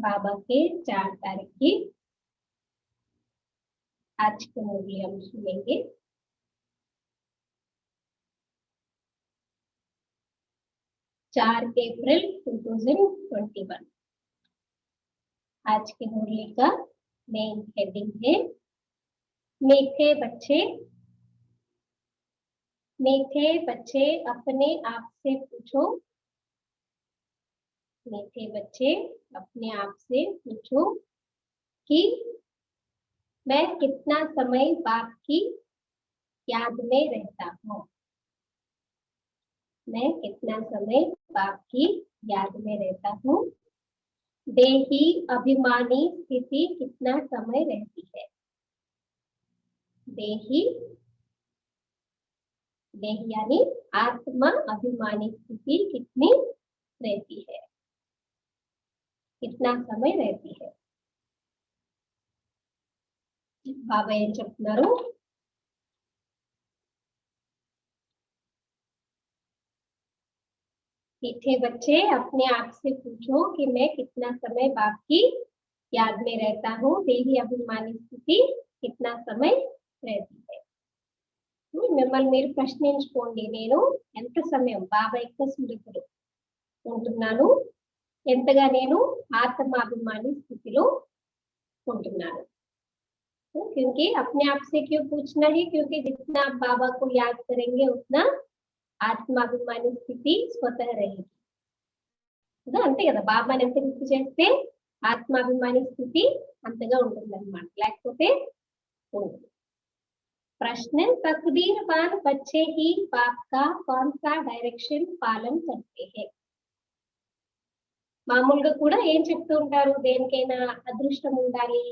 बाबा के 4 तारीख की आज की मुरली हम सुनेंगे। चार अप्रैल 2021। आज की मुरली का मेन हेडिंग है मीठे बच्चे। मीठे बच्चे अपने आप से पूछो। मीठे बच्चे अपने आप से पूछो कि मैं कितना समय बाप की याद में रहता हूँ। मैं कितना समय बाप की याद में रहता हूँ। देही अभिमानी स्थिति कितना समय रहती है। देही यानी आत्मा अभिमानी स्थिति कितनी रहती है, कितना समय रहती है। बाबा ఏం చెప్తున్నారు, मीठे बच्चे अपने आप से पूछो कि मैं कितना समय बाप की याद में रहता हूँ। देही अभिमानी स्थिति कितना समय रहती है। మిమ్మల్ని మీరు ప్రశ్నించుకోండి, నేను ఎంత సమయం బాబా యొక్క స్మృతిలో ఉంటున్నాను, ఎంతగా నేను ఆత్మాభిమాని స్థితిలో ఉంటున్నాను। क्योंकि अपने आप से क्यों पूछना है, क्योंकि जितना आप बाबा को याद करेंगे उतना ఆత్మాభిమాని స్థితి స్వతः रहेगी। అంతే కదా, బాబాని ఎంత గుర్తు చేస్తే ఆత్మాభిమాని స్థితి అంతగా ఉంటుందన్నమాట, లేకపోతే ఉండదు। प्रश्न, तकदीरवान बच्चे ही बाप का कौन सा डायरेक्शन पालन करते हैं। మామూలుగా కూడా ఏం చెప్తూ ఉంటారు, దేనికైనా అదృష్టం ఉండాలి,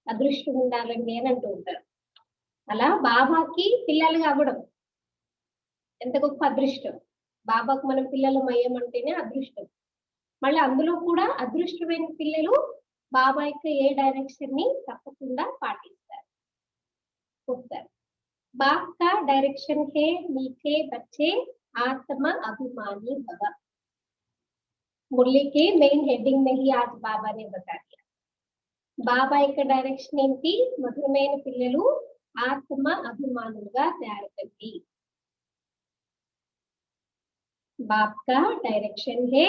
అదృష్టం ఉండాలండి అని అంటూ ఉంటారు। అలా బాబాకి పిల్లలుగా అవ్వడం ఎంత గొప్ప అదృష్టం। బాబాకు మనం పిల్లలు అయ్యామంటేనే అదృష్టం। మళ్ళీ అందులో కూడా అదృష్టమైన పిల్లలు బాబా యొక్క ఏ డైరెక్షన్ ని తప్పకుండా పాటిస్తారు, వస్తారు। बाप का डायरेक्शन है मीठे बच्चे आत्मा अभिमानी भव। मुरली के मेन हेडिंग में ही आज बाबा ने बता दिया। बाबा యొక్క డైరెక్షన్ ఏంటి, మధురమైన పిల్లలు ఆత్మ అభిమానులుగా తయారకండి। बाप का डायरेक्शन है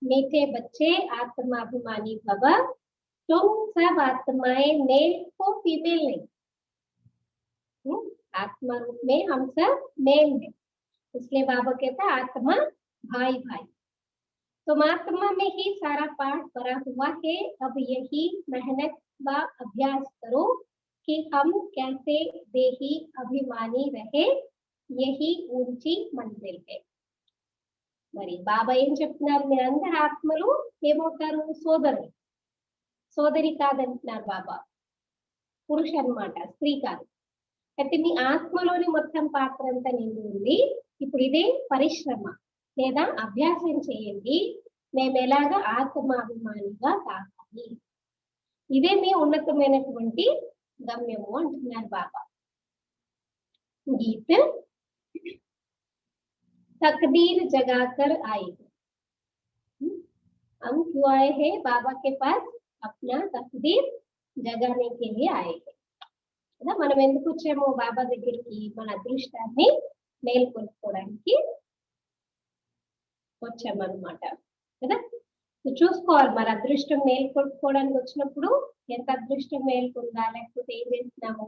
मीठे बच्चे आत्माभिमानी भव। तुम सब आत्माएं मेल को फीमेल नहीं, आत्मा रूप में हम सब मेल हैं, इसलिए बाबा कहता है आत्मा भाई भाई। तुम आत्मा में ही सारा पाठ भरा हुआ है। अब यही मेहनत व अभ्यास करो कि हम कैसे देही अभिमानी रहे, यही ऊंची मंजिल है। మరి బాబా ఏం చెప్తున్నారు, మీరందరూ ఆత్మలు ఏమవుతారు, సోదరులు। సోదరి కాదంటున్నారు బాబా, పురుష అన్నమాట, స్త్రీ కాదు। అయితే మీ ఆత్మలోని మొత్తం పాత్ర అంతా నిండి ఉంది। ఇప్పుడు ఇదే పరిశ్రమ లేదా అభ్యాసం చేయండి, మేము ఎలాగ ఆత్మాభిమానిగా కావాలి, ఇదే మీ ఉన్నతమైనటువంటి గమ్యము అంటున్నారు బాబా। గీత, तकदीर जगाकर आए। हम क्यों आए हैं, बाबा के पास अपना तकदीर जगाने के लिए आए हैं। మనం ఎందుకు వచ్చామో బాబా దగ్గరికి, మన అదృష్టాన్ని మేల్కొల్పుకోవడానికి వచ్చామన్నమాట కదా। చూసుకోవాలి, మన అదృష్టం మేల్కొల్పుకోవడానికి వచ్చినప్పుడు ఎంత అదృష్టం మేల్కొందా, లేకపోతే ఏం చేస్తున్నాము,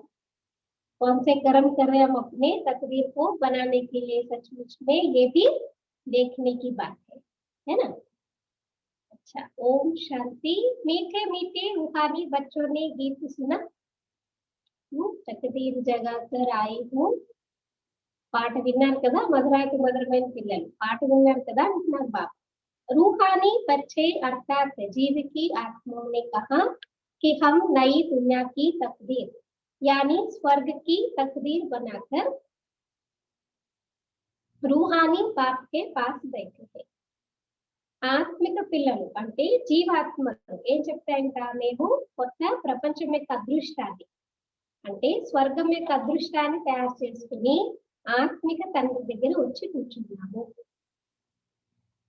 कौन से कर्म कर रहे हैं हम अपने तकदीर को बनाने के लिए। सचमुच में ये भी देखने की बात है ना। अच्छा, ओम शांति। मीठे मीठे रूहानी बच्चों ने गीत सुना। तकदीर जगाकर आई हूँ, పాట విన్నారు కదా, మధురాతి మధురమైన పిల్లలు పాట విన్నారు కదా అంటున్నారు బాబా। रूहानी बच्चे अर्थात जीव की आत्माओं ने कहा कि हम नई दुनिया की तकदीर यानी स्वर्ग की तकदीर बनाकर रूहानी बाप के पास बैठे थे। ఆత్మిక పిల్లలు అంటే జీవాత్మలు ఏం చెప్తాయంట, మేము కొత్త ప్రపంచం యొక్క అదృష్టాన్ని అంటే స్వర్గం యొక్క అదృష్టాన్ని తయారు చేసుకుని ఆత్మిక తండ్రి దగ్గర వచ్చి కూర్చున్నాము।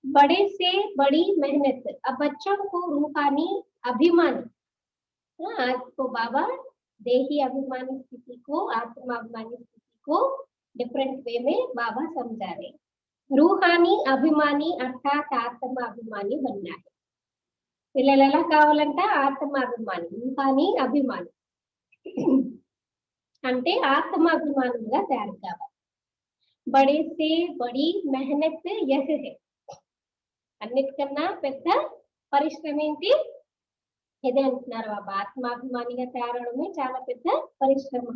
बड़े से बड़ी मेहनत। अब बच्चों को रूहानी अभिमानी। आज को बाबा देही अभिमानी स्थिति को, आत्माभिमानी स्थिति को डिफरेंट वे में बाबा समझा रहे। रूहानी अभिमानी अर्थात आत्माभिमानी बनना है। పిల్లలు ఎలా కావాలంట? ఆత్మాభిమాని, రూహాని అభిమాని అంటే ఆత్మాభిమానంగా తయారు కావాలి. బడే సే బడి మెహనత్ యహ్ హై. అన్నిటికన్నా పెద్ద పరిశ్రమ ఏంటి? ఇదే అంటున్నారు బాబా. ఆత్మాభిమానిగా తయారవడమే చాలా పెద్ద పరిశ్రమ.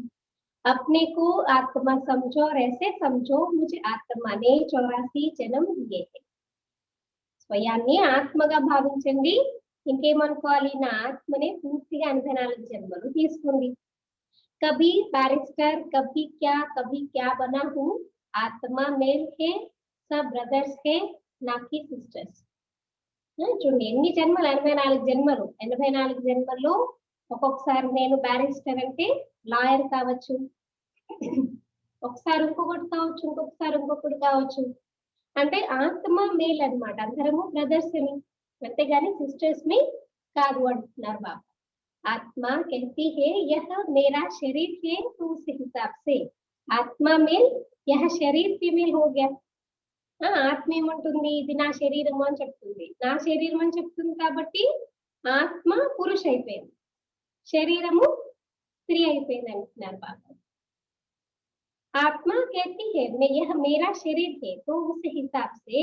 अपने को आत्मा समझो और ऐसे समझो मुझे आत्मा ने 84 जन्म दिए हैं. స్వయాన్ని ఆత్మగా భావించండి. ఇంకేమనుకోవాలి? నా ఆత్మనే పూర్తిగా 84 జన్మలు తీసుకుంది. कभी बैरिस्टर, कभी क्या बना हूँ. आत्मा मेल है, सब ब्रदर्स है, ना कि सिस्टर्स. చూడండి ఎన్ని జన్మలు? 84 జన్మలు. 84 జన్మల్లో ఒక్కొక్కసారి నేను బ్యారిస్టర్ అంటే లాయర్ కావచ్చు, ఒకసారి ఇంకొకటి కావచ్చు, ఇంకొకసారి ఇంకొకటి కావచ్చు. అంటే ఆత్మ మేల్ అన్నమాట. అందరము బ్రదర్స్ అని, అంతేగాని సిస్టర్స్ ని కాదు అంటున్నారు బాబా. आत्मा कहती है यह मेरा शरीर है, तो उस हिसाब से आत्मा मेल, यह शरीर फीमेल हो गया. ఆత్మ ఏమంటుంది? ఇది నా శరీరం అని చెప్తుంది. నా శరీరం అని చెప్తుంది కాబట్టి ఆత్మ పురుష అయిపోయింది, శరీరము స్త్రీ అయిపోయింది అంటున్నారు బాబా. आत्मा कहती है यह मेरा शरीर है, तो उस हिसाब से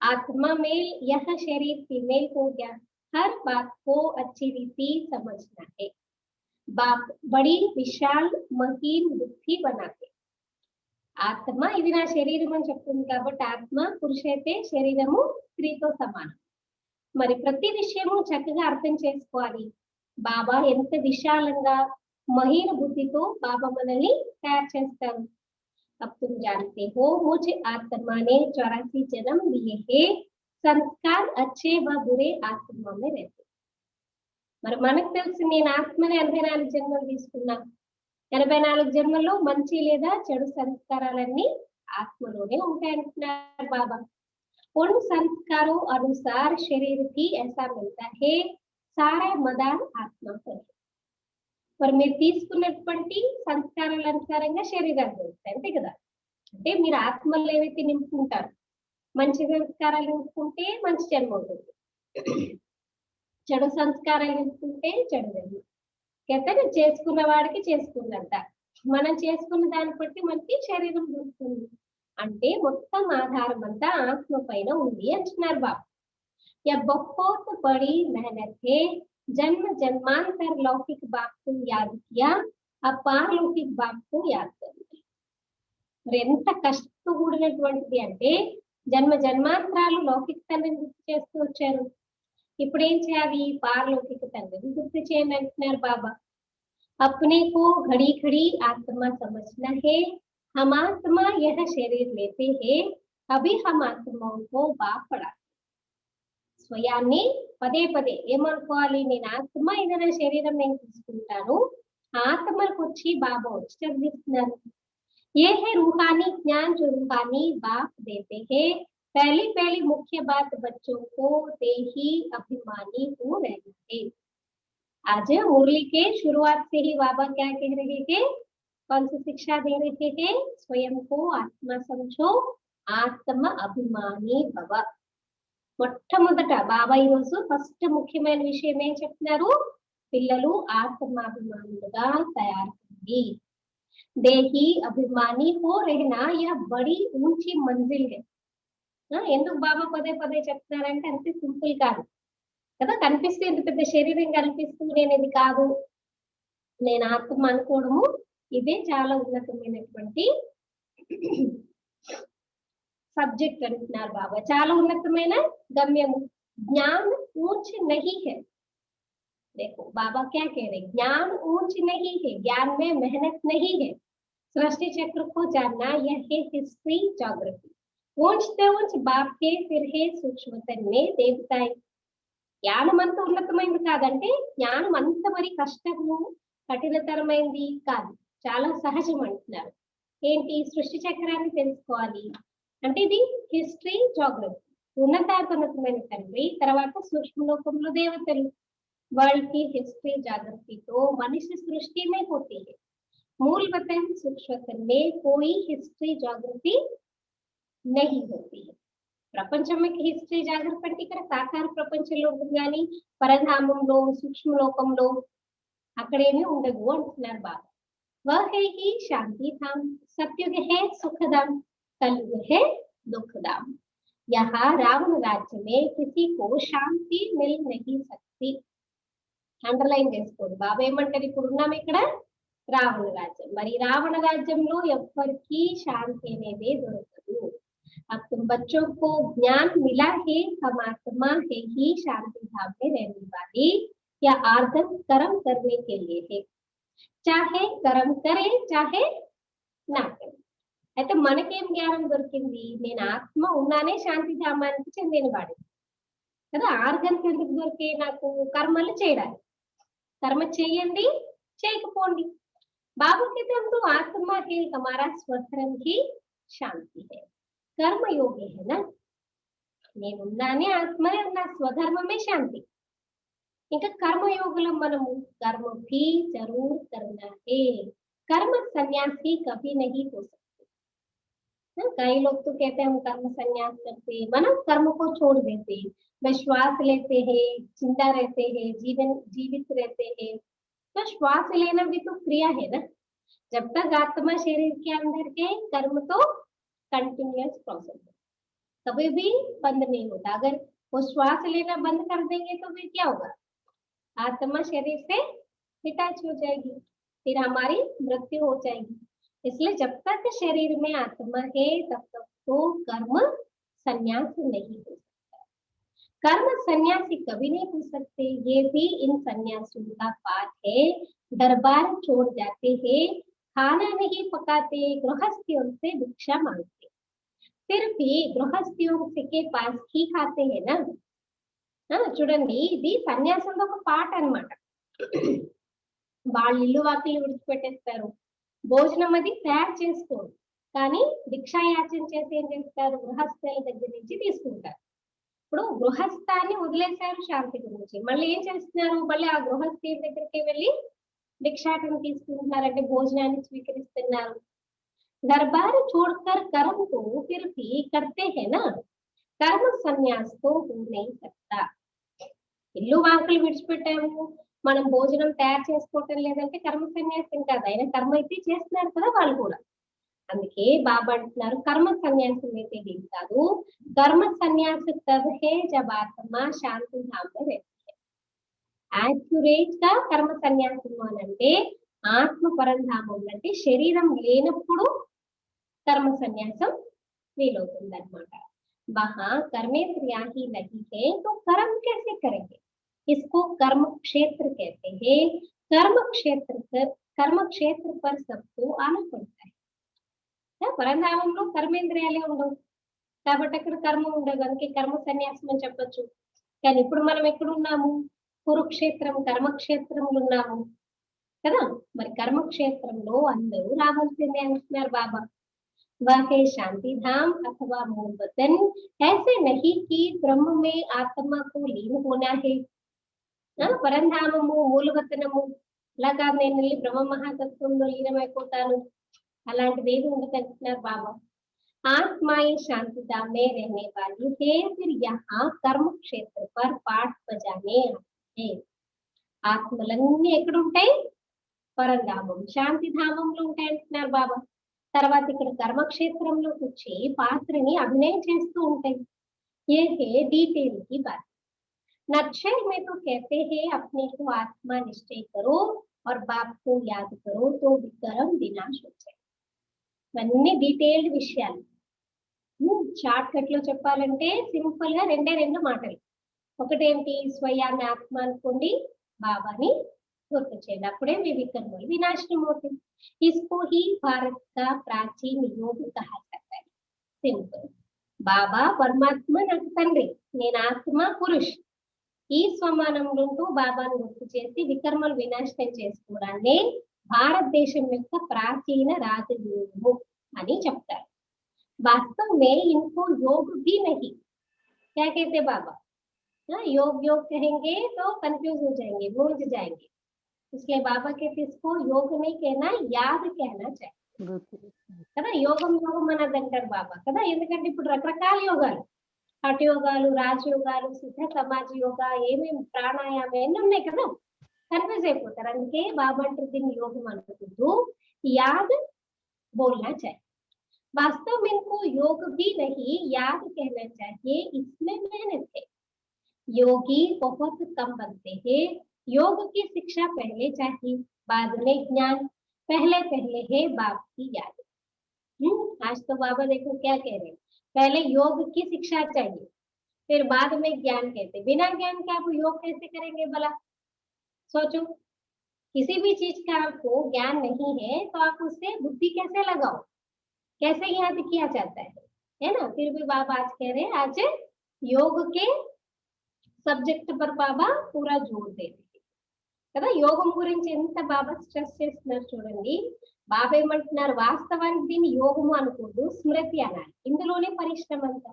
आत्मा मेल, यह शरीर फीमेल हो गया. हर बात को अच्छी रीति समझना है. बाप बड़ी विशाल महीन बुद्धि बनाते. ఆత్మ ఇది నా శరీరం అని చెప్తుంది కాబట్టి ఆత్మ పురుష అయితే శరీరము స్త్రీతో సమానం. మరి ప్రతి విషయము చక్కగా అర్థం చేసుకోవాలి. బాబా ఎంత విశాలంగా మహీన బుద్ధితో బాబా మనల్ని తయారు చేస్తారు. अब तुम जानते हो मुझे आत्मा ने 84 जन्म दिए हैं. संस्कार अच्छे व बुरे आत्मा में रहते. మరి మనకు తెలుసు నేను ఆత్మని 84 జన్మలు తీసుకున్నా. 84 జన్మల్లో మంచి లేదా చెడు సంస్కారాలన్నీ ఆత్మలోనే ఉంటాయంటున్నారు బాబా. उन संस्कारों अनुसार शरीर भी ऐसा मिलता है. सारा मदान आत्मा पर. మరి మీరు తీసుకున్నటువంటి సంస్కారాల అనుసారంగా శరీరాలు దొరుకుతాయి, అంతే కదా. అంటే మీరు ఆత్మలు ఏవైతే నింపుకుంటారు, మంచి సంస్కారాలు నింపుకుంటే మంచి జన్మ ఉంటుంది, చెడు సంస్కారాలు నింపుకుంటే చెడు జన్మ. అయితే చేసుకున్న వాడికి చేసుకున్నంత, మనం చేసుకున్న దాన్ని బట్టి మనకి శరీరం దొరుకుతుంది. అంటే మొత్తం ఆధారం అంతా ఆత్మ పైన ఉంది అంటున్నారు బాబు. యా బహుత్ బड़ी मेहनत है. जन्म जन्मांतर लौकिक बाप को याद किया, अब पारलौकिक बाप को याद करेंगे. మరి ఎంత కష్టంతో కూడినటువంటిది అంటే జన్మ జన్మాంతరాలు లౌకిక తండ్రిని గుర్తు చేస్తూ వచ్చారు. ఇప్పుడు ఏం చేయాలి? పారలౌకిక తండ్రిని గుర్తు చేయండి అంటున్నారు బాబా. अपने को घड़ी घड़ी आत्मा समझना है. हम आत्मा यह शरीर लेते हैं, अभी हम आत्माओं को बाप पढ़ाते. స్వయాన్ని పదే పదే ఏమనుకోవాలి? నేను ఆత్మ, ఇది నా శరీరం నేను తీసుకుంటాను. ఆత్మకు వచ్చి బాబా వచ్చి చదివిస్తున్నారు. ये है रूहानी ज्ञान जो रूहानी बाप देते हैं. पहली पहली मुख्य बात बच्चों को देही अभिमानी हो रहना है. आज मुरली के शुरुआत से ही बाबा क्या कह रहे थे? कौन सी शिक्षा दे रहे थे? स्वयं को आत्मा समझो, आत्म अभिमानी भव. మొట్టమొదట బాబా ఈరోజు ఫస్ట్ ముఖ్యమైన విషయం ఏం చెప్తున్నారు? పిల్లలు ఆత్మాభిమానులుగా తయారవుతుంది. దేహి అభిమాని హో రెహనా యహ్ బడి ఊంచి మంజిల్ హై. ఎందుకు బాబా పదే పదే చెప్తున్నారంటే అంతే సింపుల్ కాదు కదా. కనిపిస్తే ఇంత పెద్ద శరీరం కనిపిస్తూ నేను ఇది కాదు, నేను ఆత్మ అనుకోవడము, ఇదే చాలా ఉన్నతమైనటువంటి సబ్జెక్ట్ అంటున్నారు బాబా. చాలా ఉన్నతమైన గమ్యము. జ్ఞాన్ ऊंच नहीं है. देखो बाबा क्या कह रहे? ज्ञान ऊंच नहीं है, ज्ञान में मेहनत नहीं है. सृष्टि चक्र को जानना यह है हिस्ट्री ज्योग्राफी. ऊंचते ऊंच बाप के फिर है सूक्ष्मतन में देवताएं. జ్ఞానం అంత ఉన్నతమైనది కాదంటే జ్ఞానం అంత మరి కష్టము కఠినతరమైనది కాదు, చాలా సహజం అంటున్నారు. ఏంటి? సృష్టి చక్రాన్ని తెలుసుకోవాలి అంటే ఇది హిస్టరీ, జోగ్రఫీ. ఉన్నతాతోన్నతమైన తండ్రి, తర్వాత సూక్ష్మలోకంలో దేవతలు. वर्ल्ड की हिस्ट्री जागृति तो मनुष्य सृष्टि में होती है। मूल वतन सूक्ष्म वतन में कोई हिस्ट्री जागृति नहीं होती है। ప్రపంచంకి హిస్టరీ జాగ్రత్త అంటే ఇక్కడ సాకార ప్రపంచంలో ఉంటుంది కానీ పరధామంలో సూక్ష్మలోకంలో అక్కడేమీ ఉండదు అంటున్నారు బాబా. वह है ही शांति धाम, सत्युग है सुख धाम, कलयुग है दुख धाम। यहाँ रावण राज्य में किसी को शांति मिल नहीं सकती। అండర్లైన్ చేసుకోండి. బాబా ఏమంటారు, ఇప్పుడు ఉన్నాం ఇక్కడ రావణ రాజ్యం. మరి రావణ రాజ్యంలో ఎవ్వరికీ శాంతి అనేది దొరకదు. अब तुम बच्चों को ज्ञान मिला है, हम आत्मा है ही शांति धाम में रहने वाली, या आर्धन कर्म करने के लिए है, चाहे कर्म करे चाहे ना करे. అయితే మనకేం జ్ఞానం దొరికింది, నేను ఆత్మ ఉన్నానే శాంతి ధామానికి చెందిన వాడిని కదా. ఆర్గన్స్ ఎందుకు దొరికే, నాకు కర్మలు చేయడానికి. कर्म చేయండి చేయకపోండి. बाबू कहते हम तो आत्मा है, हमारा स्वधर्म ही शांति है, कर्म योगी है ना. నేనున్నానే ఆత్మనే, నా స్వధర్మమే శాంతి. ఇంకా कर्मयोगలో మనము कर्म भी जरूर करना है, कर्म सन्यासी कभी नहीं हो सकते. कई लोग तो कहते हैं हम कर्म संन्यास करते हैं, माना कर्म को छोड़ देते हैं, वे श्वास लेते हैं, जिंदा रहते हैं, जीवित रहते हैं. तो श्वास लेना भी तो क्रिया है ना. जब तक आत्मा शरीर के अंदर है, कर्म तो कंटिन्यूअस प्रोसेस है, कभी भी बंद नहीं होता. अगर वो श्वास लेना बंद कर देंगे तो फिर क्या होगा, आत्मा शरीर से डिटैच हो जाएगी, फिर हमारी मृत्यु हो जाएगी. इसलिए जब तक शरीर में आत्मा है तब तक तो कर्म संन्यास नहीं हो सकता. कर्म सन्यासी कभी नहीं हो सकते. ये भी इन सन्यासियों का पाठ है. दरबार छोड़ जाते हैं, खाना नहीं पकाते, गृहस्थियों से भिक्षा मांगते, फिर भी गृहस्थियों के पास ही खाते हैं ना. చూడండి, ఇది సన్యాసంలో ఒక పాట అన్నమాట. వాళ్ళు ఇల్లు వాకిలు విడిచిపెట్టేస్తారు, భోజనం అది తయారు చేసుకోరు, కానీ భిక్షాయాచన చేసి ఏం చేస్తారు, గృహస్థుల దగ్గర నుంచి తీసుకుంటారు. ఇప్పుడు గృహస్థాన్ని వదిలేశారు శాంతి గురించి, మళ్ళీ ఏం చేస్తున్నారు, మళ్ళీ ఆ గృహస్థి దగ్గరికి వెళ్ళి భిక్షాటన తీసుకుంటున్నారు, అంటే భోజనాన్ని స్వీకరిస్తున్నారు. దర్బార్ छोड़कर कर्म को फिर भी करते हैं ना, कर्म संन्यास तो हो नहीं सकता. ఇల్లు వాకిలు విడిచిపెట్టాము, మనం భోజనం తయారు చేసుకోవటం లేదంటే కర్మ సన్యాసం కాదు. అయినా కర్మ అయితే చేస్తున్నారు కదా వాళ్ళు కూడా. అందుకే బాబా అంటున్నారు కర్మ సన్యాసం అయితే ఏం కాదు, కర్మ సన్యాస తబ్ హే జబ్ ఆత్మ శాంతి ధామ్ మే रहती है. యాక్యురేట్ గా కర్మ సన్యాసం అంటే ఆత్మ పరంధామం అంటే శరీరం లేనప్పుడు కర్మ సన్యాసం వీలవుతుంది అన్నమాట. वहां कर्मेंद्रियां ही नहीं है तो कर्म कैसे करेंगे, इसको कर्म क्षेत्र कहते हैं. कर्म क्षेत्र पर सबको आना पड़ता है. పరంధామంలో కర్మేంద్రియాలే ఉండవు కాబట్టి అక్కడ కర్మ ఉండదు, అందుకే కర్మ సన్యాసం అని చెప్పొచ్చు. కానీ ఇప్పుడు మనం ఎక్కడ ఉన్నాము, కురుక్షేత్రం కర్మక్షేత్రంలో ఉన్నాము కదా. మరి కర్మక్షేత్రంలో అందరూ రావాల్సిందే అంటున్నారు బాబా. वह है शांति धाम अथवा मूल वतन. ऐसे नहीं कि ब्रह्म में आत्मा को लीन होना है. పరంధామము మూలవతనము లాగా నేను వెళ్ళి బ్రహ్మ మహాతత్వంలో లీనమైపోతాను, అలాంటిది ఏది ఉండదు అంటున్నారు బాబా. आत्मा शांति धाम में रहने वाली है, फिर यहाँ कर्म क्षेत्र पर पाठ बजाने आते हैं. ఆత్మలన్నీ ఎక్కడ ఉంటాయి, పరంధామం శాంతి ధామంలో ఉంటాయి అంటున్నారు బాబా. తర్వాత ఇక్కడ కర్మక్షేత్రంలోకి వచ్చి పాత్రని అభినయం చేస్తూ ఉంటాయి. ये है डिटेल की बात. नक्शल में तो कहते हैं अपने को आत्मा निश्चय करो और बाप को याद करो तो विक्रम विनाश हो जाए. ఇవన్నీ డీటెయిల్డ్ విషయాలు. షార్ట్ కట్ లో చెప్పాలంటే సింపుల్ గా రెండు మాటలు. ఒకటేంటి, స్వయాన్ని ఆత్మ అనుకోండి, బాబాని గుర్తు చేయండి, అప్పుడే మీ వికర్మలు వినాశనం అవుతుంది. इसको ही भारत का प्राचीन योग कहा जाता है. సింపుల్. బాబా పరమాత్మ నాకు తండ్రి, నేను ఆత్మ పురుష్. ఈ స్వమానంలో బాబాను గుర్తు చేసి వికర్మలు వినాశనం చేసుకోవడాన్ని భారతదేశం యొక్క ప్రాచీన రాజయోగము అని చెప్తారు. వాస్తవం మే ఇన్కో యోగ భీ నహీ. क्या कहते बाबा? योग योग कहेंगे तो कंफ्यूज हो जाएंगे, मूंझ जाएंगे, इसलिए बाबा कहते इसको योग नहीं कहना, याद कहना चाहिए కదా. యోగం యోగం అనేది అంటారు బాబా కదా, ఎందుకంటే ఇప్పుడు రకరకాల యోగాలు, హఠ యోగాలు, రాజయోగాలు, సిద్ధ సమాజ యోగా, ఏమేమి ప్రాణాయామం ఎన్ని ఉన్నాయి కదా, కన్ఫ్యూజ్ అయిపోతారు. అందుకే బాబా అంటారు దీన్ని యోగం అనుకుంటూ याद बोलना चाहिए. वास्तव में इनको योग भी नहीं याद कहना चाहिए, इसमें मेहनत है. योगी बहुत कम बनते हैं. योग की शिक्षा पहले चाहिए, बाद में ज्ञान. पहले पहले है बाप की याद. आज तो बाबा देखो क्या कह रहे हैं, पहले योग की शिक्षा चाहिए, फिर बाद में ज्ञान कहते. बिना ज्ञान के आप योग कैसे करेंगे भला? सोचो, किसी भी चीज का आपको ज्ञान नहीं है तो आप उससे बुद्धि कैसे लगाओ, कैसे याद किया जाता है ना. फिर भी बाबा आज कह रहे हैं, आज योग के సబ్జెక్ట్ पर బాబా పూరా జోర్ దేది కదా. యోగం గురించి ఎంత బాబా స్ట్రెస్ చేస్తున్నారు చూడండి. బాబా ఏమంటున్నారు, వాస్తవానికి దీన్ని యోగము అనుకోదు, స్మృతి అనాలి. ఇందులోనే పరిశ్రమ అంతా.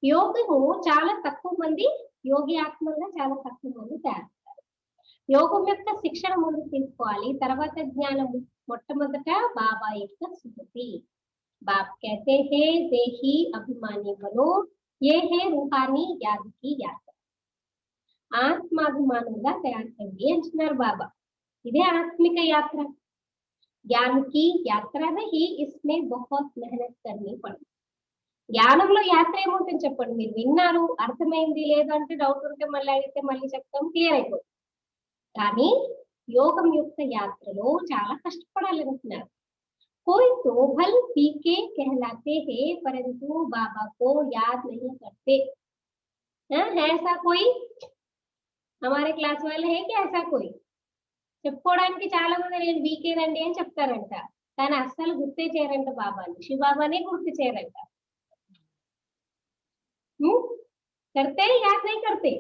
యోగము చాలా తక్కువ మంది యోగి ఆత్మగా చాలా తక్కువ మంది తయారు. యోగం యొక్క శిక్షణ ముందు తీసుకోవాలి, తర్వాత జ్ఞానము. మొట్టమొదట బాబా యొక్క స్మృతి. బాబ్ कहते हैं देही अभिमानी बनो, ये है रूहानी याद की यात्रा. ఆత్మాభిమానంగా తయారు కండి అంటున్నారు బాబా. ఇదే ఆత్మిక యాత్ర. ज्ञान की यात्रा नहीं, इसमें बहुत मेहनत करनी पड़ती. జ్ఞానంలో యాత్ర ఏముంటుంది చెప్పండి. మీరు విన్నారు, అర్థమైంది, లేదంటే డౌట్ ఉంటే మళ్ళీ అడిగితే మళ్ళీ చెప్తాం, క్లియర్ అయిపోతుంది. కానీ యోగం యొక్క యాత్రలో చాలా కష్టపడాలనుకున్నారు. कोई तो भल पी के कहलाते हैं परंतु बाबा को याद नहीं करते. है ऐसा कोई हमारे क्लास वाले है क्या? ऐसा कोई చెప్పుకోవడానికి చాలా మంది నేను వీకేనండి అని చెప్తారంట, కానీ అస్సలు గుర్తే చేయరంట బాబాని. శివబాబానే గుర్తు చేయరంట. करते याद नहीं करते.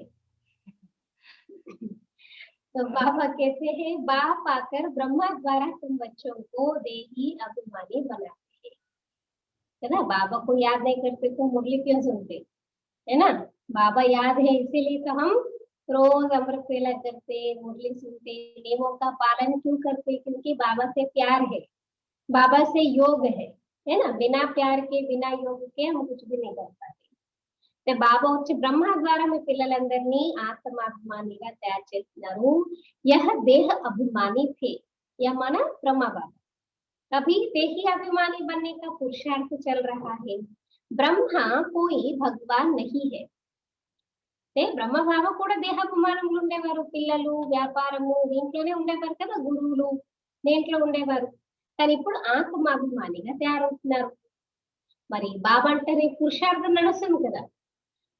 तो बाबा कहते हैं, बाप आकर ब्रह्मा द्वारा तुम बच्चों को देही अभिमानी बनाते हैं. है ना, बाबा को याद नहीं करते तो मुरली क्यों सुनते, है ना. बाबा याद है इसीलिए तो हम रोज अमृत वेला करते, मुरली सुनते, नियमों का पालन क्यों करते? क्योंकि बाबा से प्यार है, बाबा से योग है ना. बिना प्यार के, बिना योग के हम कुछ भी नहीं कर पाते. బాబా వచ్చి బ్రహ్మ ద్వారా మీ పిల్లలందరినీ ఆత్మాభిమానిగా తయారు చేస్తున్నారు. यह देह अभिमानी थे, यह माना ब्रह्मा बाबा. अभी देही अभिमानी बनने का पुरुषार्थ चल रहा है. ब्रह्मा कोई भगवान नहीं है. బ్రహ్మ బాబా కూడా దేహాభిమానంలో ఉండేవారు. పిల్లలు, వ్యాపారము, దీంట్లోనే ఉండేవారు కదా, గురువులు దేంట్లో ఉండేవారు. కానీ ఇప్పుడు ఆత్మాభిమానిగా తయారవుతున్నారు. మరి బాబా అంటేనే పురుషార్థం నడుస్తుంది కదా.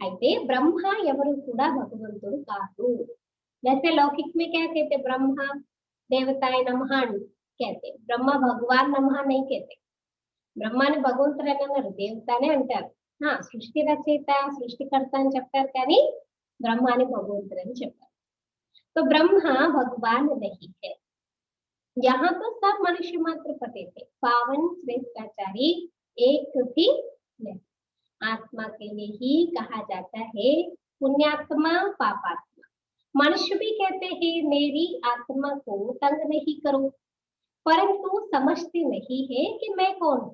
అయితే బ్రహ్మ ఎవరు కూడా భగవంతుడు కాదు. जैसे लौकिक में क्या कहते, ब्रह्मा देवताय नमः कहते, ब्रह्मा भगवान नमः नहीं कहते. బ్రహ్మాని భగవంతుడు అని అన్నారు, దేవతానే అంటారు. సృష్టి రచయిత, సృష్టికర్త అని చెప్తారు, కానీ బ్రహ్మాని భగవంతుడు అని చెప్పారు. तो ब्रह्मा भगवान नहीं है. यहाँ तो सब मनुष्य मात्र पते थे, पावन श्रेष्ठाचारी एक भी नहीं. आत्मा के लिए ही कहा जाता है पुण्यात्मा पापात्मा. मनुष्य भी कहते हैं मेरी आत्मा को तंग नहीं करो, परंतु समझते नहीं है कि मैं कौन हूँ.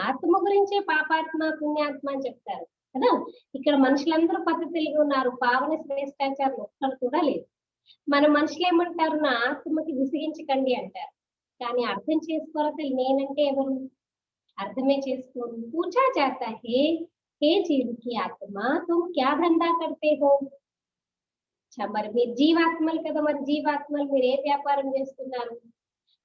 ఆత్మ గురించే పాపాత్మ పుణ్యాత్మ అని చెప్తారు కదా. ఇక్కడ మనుషులందరూ పద్ధతులుగా ఉన్నారు, పావన శ్రేష్టాచారం ఒక్కరు కూడా లేదు. మన మనుషులు ఏమంటారు, నా ఆత్మకి విసిగించకండి అంటారు, కానీ అర్థం చేసుకోవాలి అసలు నేనంటే ఎవరు, అర్థమే చేసుకోరు. పూछा जाता है हे जीव की आत्मा तुम क्या धंधा करते हो. మరి మీరు జీవాత్మలు కదా, మరి జీవాత్మలు మీరు ఏ వ్యాపారం చేస్తున్నారు?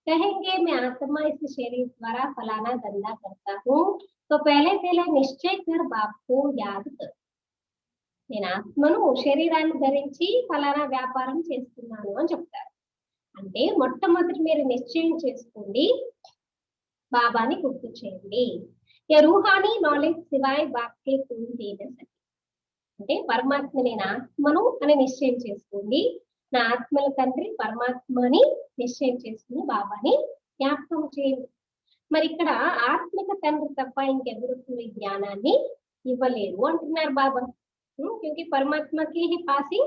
कहेंगे मैं आत्मा इस शरीर द्वारा फलाना धंधा करता हूँ, तो पहले पहले निश्चय कर बाप को याद कर. నేను ఆత్మను శరీరాన్ని ధరించి ఫలానా వ్యాపారం చేస్తున్నాను అని చెప్తారు. అంటే మొట్టమొదటి మీరు నిశ్చయం చేసుకోండి, బాబాని గుర్తు చేయండి. రూహానీ నాలెడ్జ్ సివాయ్ బాప్కే కోई दे न सके. అంటే పరమాత్మ నేను ఆత్మను అని నిశ్చయం చేసుకోండి. నా ఆత్మల తండ్రి పరమాత్మని నిశ్చయం చేసుకుని బాబాని జ్ఞాపకం చేయండి. మరి ఇక్కడ ఆత్మిక తండ్రి తప్ప ఇంకెవరు ఈ జ్ఞానాన్ని ఇవ్వలేరు అంటున్నారు బాబా। क्योंकि परमात्मा के ही पास ही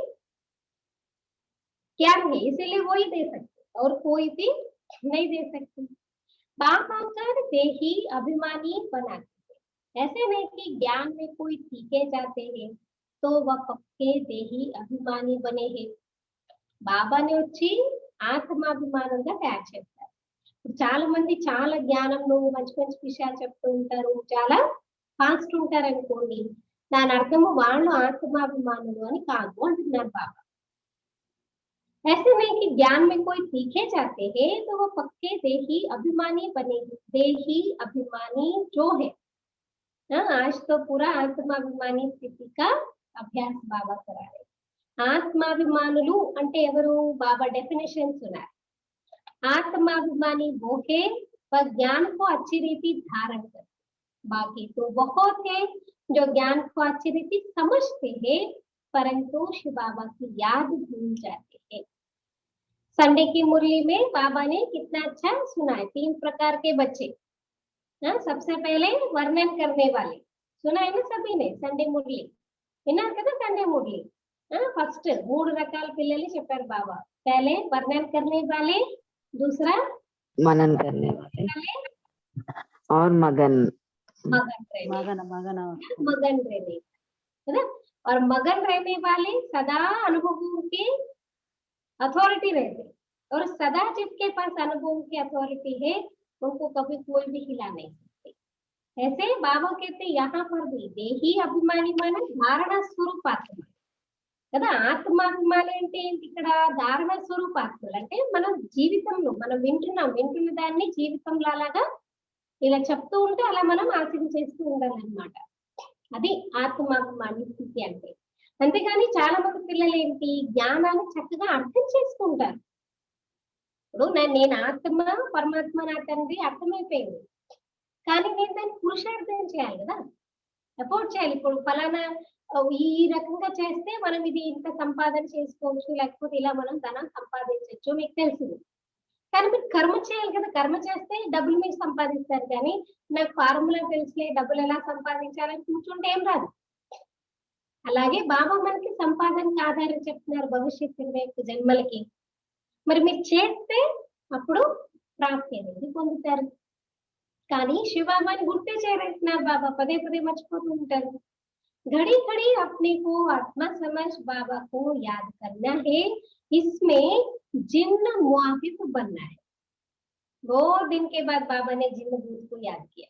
क्या है, इसीलिए वो ही दे सकते और कोई भी नहीं दे सकते। बाबा कर देही अभिमानी बनाते हैं। ऐसे नहीं कि ज्ञान में कोई सीखे जाते हैं तो वह पक्के देही अभिमानी बने हैं। బాబాని వచ్చి ఆత్మాభిమానంగా తయారు చేస్తారు। చాలా మంది చాలా జ్ఞానంలో మంచి మంచి విషయాలు చెప్తూ ఉంటారు, చాలా ఫాస్ట్ ఉంటారు అనుకోండి, దాని అర్థము వాళ్ళు ఆత్మాభిమానులు అని కాదు అంటున్నారు బాబా। ऐसे नहीं कि ज्ञान में कोई सीखे जाते हैं तो वो पक्के देही अभिमानी बनेगी। देही अभिमानी जो है ना, आज तो पूरा आत्माभिमानी स्थिति का अभ्यास बाबा करा रहे। ఆత్మాభిమానులు అంటే ఎవరు? బాబా డెఫినేషన్స్ ఉన్నాయి। आत्माभिमानी वो है वह ज्ञान को अच्छी रीति धारण करते, बाकी तो बहुत है जो ज्ञान को अच्छी रीति समझते हैं परंतु शिव बाबा की याद भूल जाते हैं। संडे की मुरली में बाबा ने कितना अच्छा सुना है, 3 प्रकार के बच्चे। सबसे पहले वर्णन करने वाले सुना है ना सभी ने, संडे मुरली విన్నారు కదా, సండే మురళి। फर्स्ट 3 రకాల పిల్లలు చెప్పారు బాబా। पहले वर्णन करने वाले, दूसरा मनन करने वाले और मगन मगन रहने, है ना। और मगन रहने वाले सदा अनुभवों के अथॉरिटी रहते, और सदा जिसके पास अनुभवों की अथॉरिटी है उनको कभी कोई भी हिला नहीं सकते। ऐसे बाबा कहते यहाँ पर भी देही अभिमानी माने धारणा स्वरूपात्मा కదా। ఆత్మాభిమాని అంటే ఏంటి? ఇక్కడ ధారణ స్వరూపాత్మలు అంటే మనం జీవితంలో మనం వింటున్న దాన్ని జీవితంలో అలాగా ఇలా చెప్తూ ఉంటే అలా మనం ఆచరించేస్తూ ఉండాలన్నమాట। అది ఆత్మాభిమాని స్థితి అంటే। అంతేగాని చాలా మంది పిల్లలు ఏంటి, జ్ఞానాన్ని చక్కగా అర్థం చేసుకుంటారు। ఇప్పుడు నేను ఆత్మ, పరమాత్మ నా తండ్రి అర్థమైపోయింది, కానీ నేను దాన్ని పురుషార్థం చేయాలి కదా, ఎఫోర్డ్ చేయాలి। ఇప్పుడు ఫలానా ఈ రకంగా చేస్తే మనం ఇది ఇంత సంపాదన చేసుకోవచ్చు, లేకపోతే ఇలా మనం ధనం సంపాదించవచ్చు మీకు తెలుసు, కానీ మీరు కర్మ చేయాలి కదా। కర్మ చేస్తే డబ్బులు మీరు సంపాదిస్తారు, కానీ నాకు ఫార్ములా తెలిసే డబ్బులు ఎలా సంపాదించాలని కూర్చుంటే ఏం రాదు। అలాగే బాబా మనకి సంపాదనకి ఆధారం చెప్తున్నారు భవిష్యత్తు జన్మలకి, మరి మీరు చేస్తే అప్పుడు ప్రాప్తి అనేది పొందుతారు। కానీ శివబాబాని గుర్తే చేయలేస్తున్నారు బాబా, పదే పదే మర్చిపోతూ ఉంటారు। घड़ी घड़ी अपने को आत्मा समझ बाबा को याद करना है, इसमें जिन्न मुआफिक बनना है। 2 दिन के बाद बाबा ने जिन्न भूत को याद किया।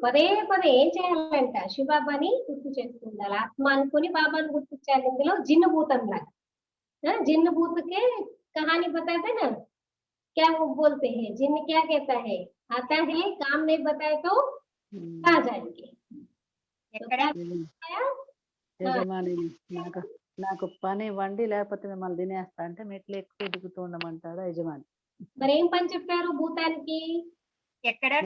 పదే పదే ఏం చేయాలంట? శివబాబాని గుర్తు చేస్తూ ఉండాలి। ఆత్మ అనుకుని బాబాని గుర్తించాలి। ఇందులో జిన్న భూతం లాగా जिन्न भूत के कहानी बताते ना, क्या वो बोलते हैं, जिन्न क्या कहता है, आता है काम नहीं बताए तो कहाँ जाएंगे। నాకు పని వండి లేకపోతే మిమ్మల్ని తినేస్తా అంటే మెట్లు ఎక్కువ దిగుతూ ఉండమంటాడు యజమాని। మరి ఏం పని చెప్పారు భూతానికి? ఎక్కడం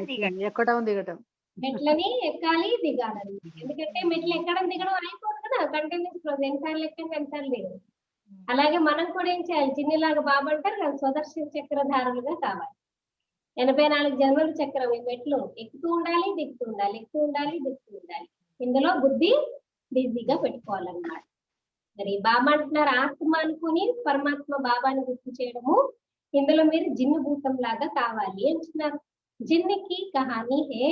దిగటం, మెట్లని ఎక్కాలి దిగాలని। ఎందుకంటే మెట్లు ఎక్కడం దిగడం అయిపోదు కదా, కంటిన్యూస్ రోజు ఎన్నిసార్లు ఎక్కండి ఎన్నిసార్లు దిగదు। అలాగే మనం కూడా ఏం చేయాలి? జిన్నులాగా బాబా అంటారు కదా, స్వదర్శన చక్రధారులుగా కావాలి। 84 జన్మల చక్రం ఈ మెట్లు ఎక్కుతూ ఉండాలి, దిగుతూ ఉండాలి, ఎక్కుతూ ఉండాలి, దిగుతూ ఉండాలి। ఇందులో బుద్ధి బిజీగా పెట్టుకోవాలన్నమాట। మరి బాబా అంటున్నారు ఆత్మ అనుకుని పరమాత్మ బాబాని గుర్తు చేయడము, ఇందులో మీరు జిన్ను భూతం లాగా కావాలి అంటున్నారు। జిन्न की कहानी है,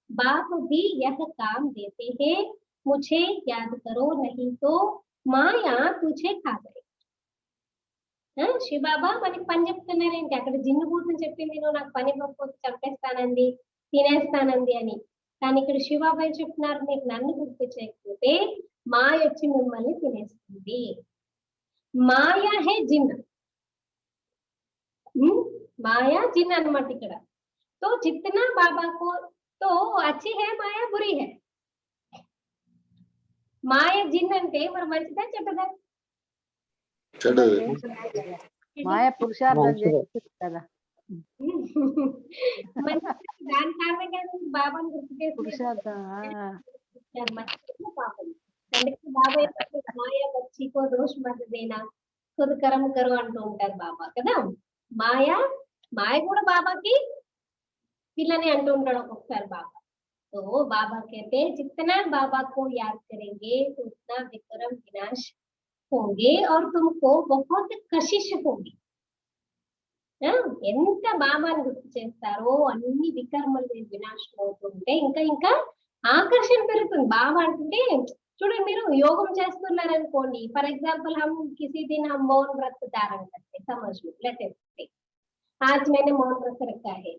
बाप भी यह काम देते हैं, मुझे याद करो नहीं तो माया तुझे खा गई। శివబాబా మనకి పని చెప్తున్నారేంటి? అక్కడ జిన్ను భూతం చెప్పింది నువ్వు నాకు పని ఇవ్వకపోతే చంపేస్తానంది, తినేస్తానంది అని, కానీ ఇక్కడ శివబాబా చెప్తున్నారు నీకు నన్ను గుర్తు చేయకపోతే మాయ వచ్చి మిమ్మల్ని తినేస్తుంది। మాయా హే జిన్, మాయా జిన్ అన్నమాట ఇక్కడ। तो जितना बाबा को तो अच्छी है माया बुरी है। మాయ జిన్ అంటే మరి మంచిదా చెడ్డదా? మాయ పురుషార్థం చేస్తుంది కదా, దాని కారణంగా బాబాను గుర్తు చేసి పురుషార్థం పాపం। అందుకే బాబా మాయా వచ్చి కో దోష్ మత్ దేనా ఖుద్ కర్మ కరో అంటూ ఉంటారు బాబా కదా। మాయ కూడా బాబాకి పిల్లని అంటూ ఉంటాడు ఒక్కొక్కసారి బాబా। तो बाबा कहते हैं जितना बाबा को याद करेंगे तो उतना विक्रम विनाश होंगे और तुमको बहुत कशिश होगी। ఎంత బాబాని గుర్తు చేస్తారో అన్ని వికర్మలు వినాశనం అవుతుంటే ఇంకా ఇంకా ఆకర్షణ పెరుగుతుంది। బాబా అంటే చూడండి, మీరు యోగం చేస్తున్నారు అనుకోండి, ఫర్ एग्जांपल हम किसी दिन हम मौन व्रत धारण करते, समझ लो लेट्स से आज मैंने मौन व्रत रखा है,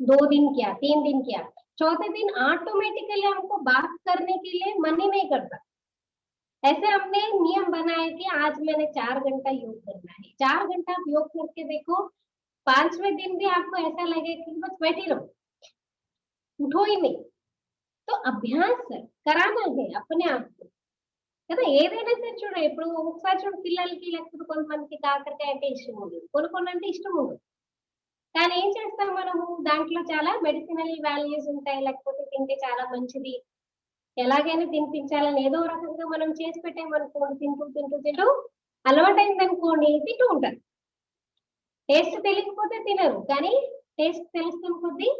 2 दिन किया, 3 दिन किया, चौथे दिन ऑटोमेटिकली हमको बात करने के लिए मन ही नहीं करता। ऐसे हमने नियम बनाया कि आज मैंने 4 घंटा योग करना है, 4 घंटा आप योग करके देखो, 5वें दिन भी आपको ऐसा लगे कि बस बैठे रहो, उठो ही नहीं। तो अभ्यास कराना है अपने आप को కదా। ఏదైనా సరే చూడండి, ఇప్పుడు ఒకసారి చూడండి పిల్లలకి లేకపోతే కొంతమందికి కాకరకాయ అంటే ఇష్టం ఉండదు, కొన్ని అంటే ఇష్టం ఉండదు, కానీ ఏం చేస్తాం మనము, దాంట్లో చాలా మెడిసినల్ వాల్యూస్ ఉంటాయి, లేకపోతే తింటే చాలా మంచిది, ఎలాగైనా తినిపించాలని ఏదో రకంగా మనం చేసి పెట్టామనుకోండి, తింటూ తింటూ తింటూ అలవాటైంది అనుకోండి తింటూ ఉంటారు। టేస్ట్ తెలియకపోతే తినరు, కానీ టేస్ట్ తెలుస్తున్న కొద్దీ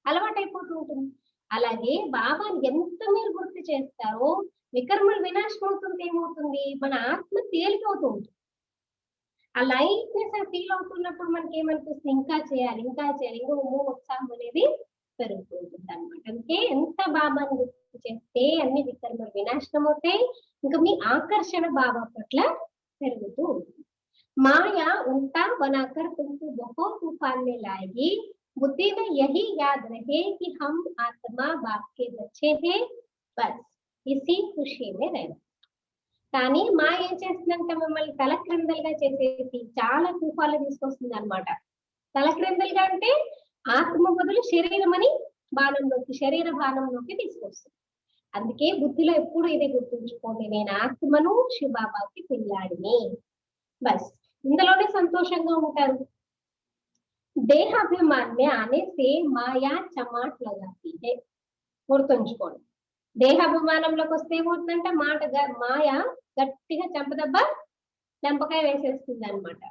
అలవాటైపోతూ ఉంటుంది। అలాగే బాబాని ఎంత మీరు గుర్తు చేస్తారో వికర్మలు వినాశనం అవుతుంటే ఏమవుతుంది, మన ఆత్మ తేలికవుతూ ఉంటుంది। ఆ లైట్నెస్ ఫీల్ అవుతున్నప్పుడు మనకి ఏమనిపిస్తుంది, ఇంకా చేయాలి ఇంకా చేయాలి, ఇంకా ఉత్సాహం అనేది పెరుగుతూ ఉంటుంది అనమాట। అందుకే ఎంత బాబాని గుర్తు చేస్తే అన్ని వికర్మలు వినాశనం అవుతాయి, ఇంకా మీ ఆకర్షణ బాబా పట్ల పెరుగుతూ ఉంటుంది। माया उल्टा बनाकर तुमको बहुत तूफान में लाएगी, बुद्धि में यही याद रहे कि हम आत्मा बाप के बच्चे हैं, बस इसी खुशी में रहना। కానీ మాయ ఏం చేస్తుందంటే మిమ్మల్ని తలక్రిందలుగా చేసేసి చాలా తుఫాలు తీసుకొస్తుంది అనమాట। తలక్రిందలుగా అంటే ఆత్మ బదులు శరీరం అని బాణంలోకి, శరీర బాణంలోకి తీసుకొస్తుంది। అందుకే బుద్ధిలో ఎప్పుడు ఇదే గుర్తుంచుకోండి, నేను ఆత్మను శివబాబాకి పిల్లాడిని, బస్ ఇందులోనే సంతోషంగా ఉంటారు। దేహాభిమాన్ में आने से माया चमाट लगाती है, గుర్తుంచుకోండి। దేహాభిమానంలోకి వస్తే ఏమవుతుందంటే మాయ గట్టిగా చెంపదెబ్బ లెంపకాయ వేసేస్తుంది అనమాట।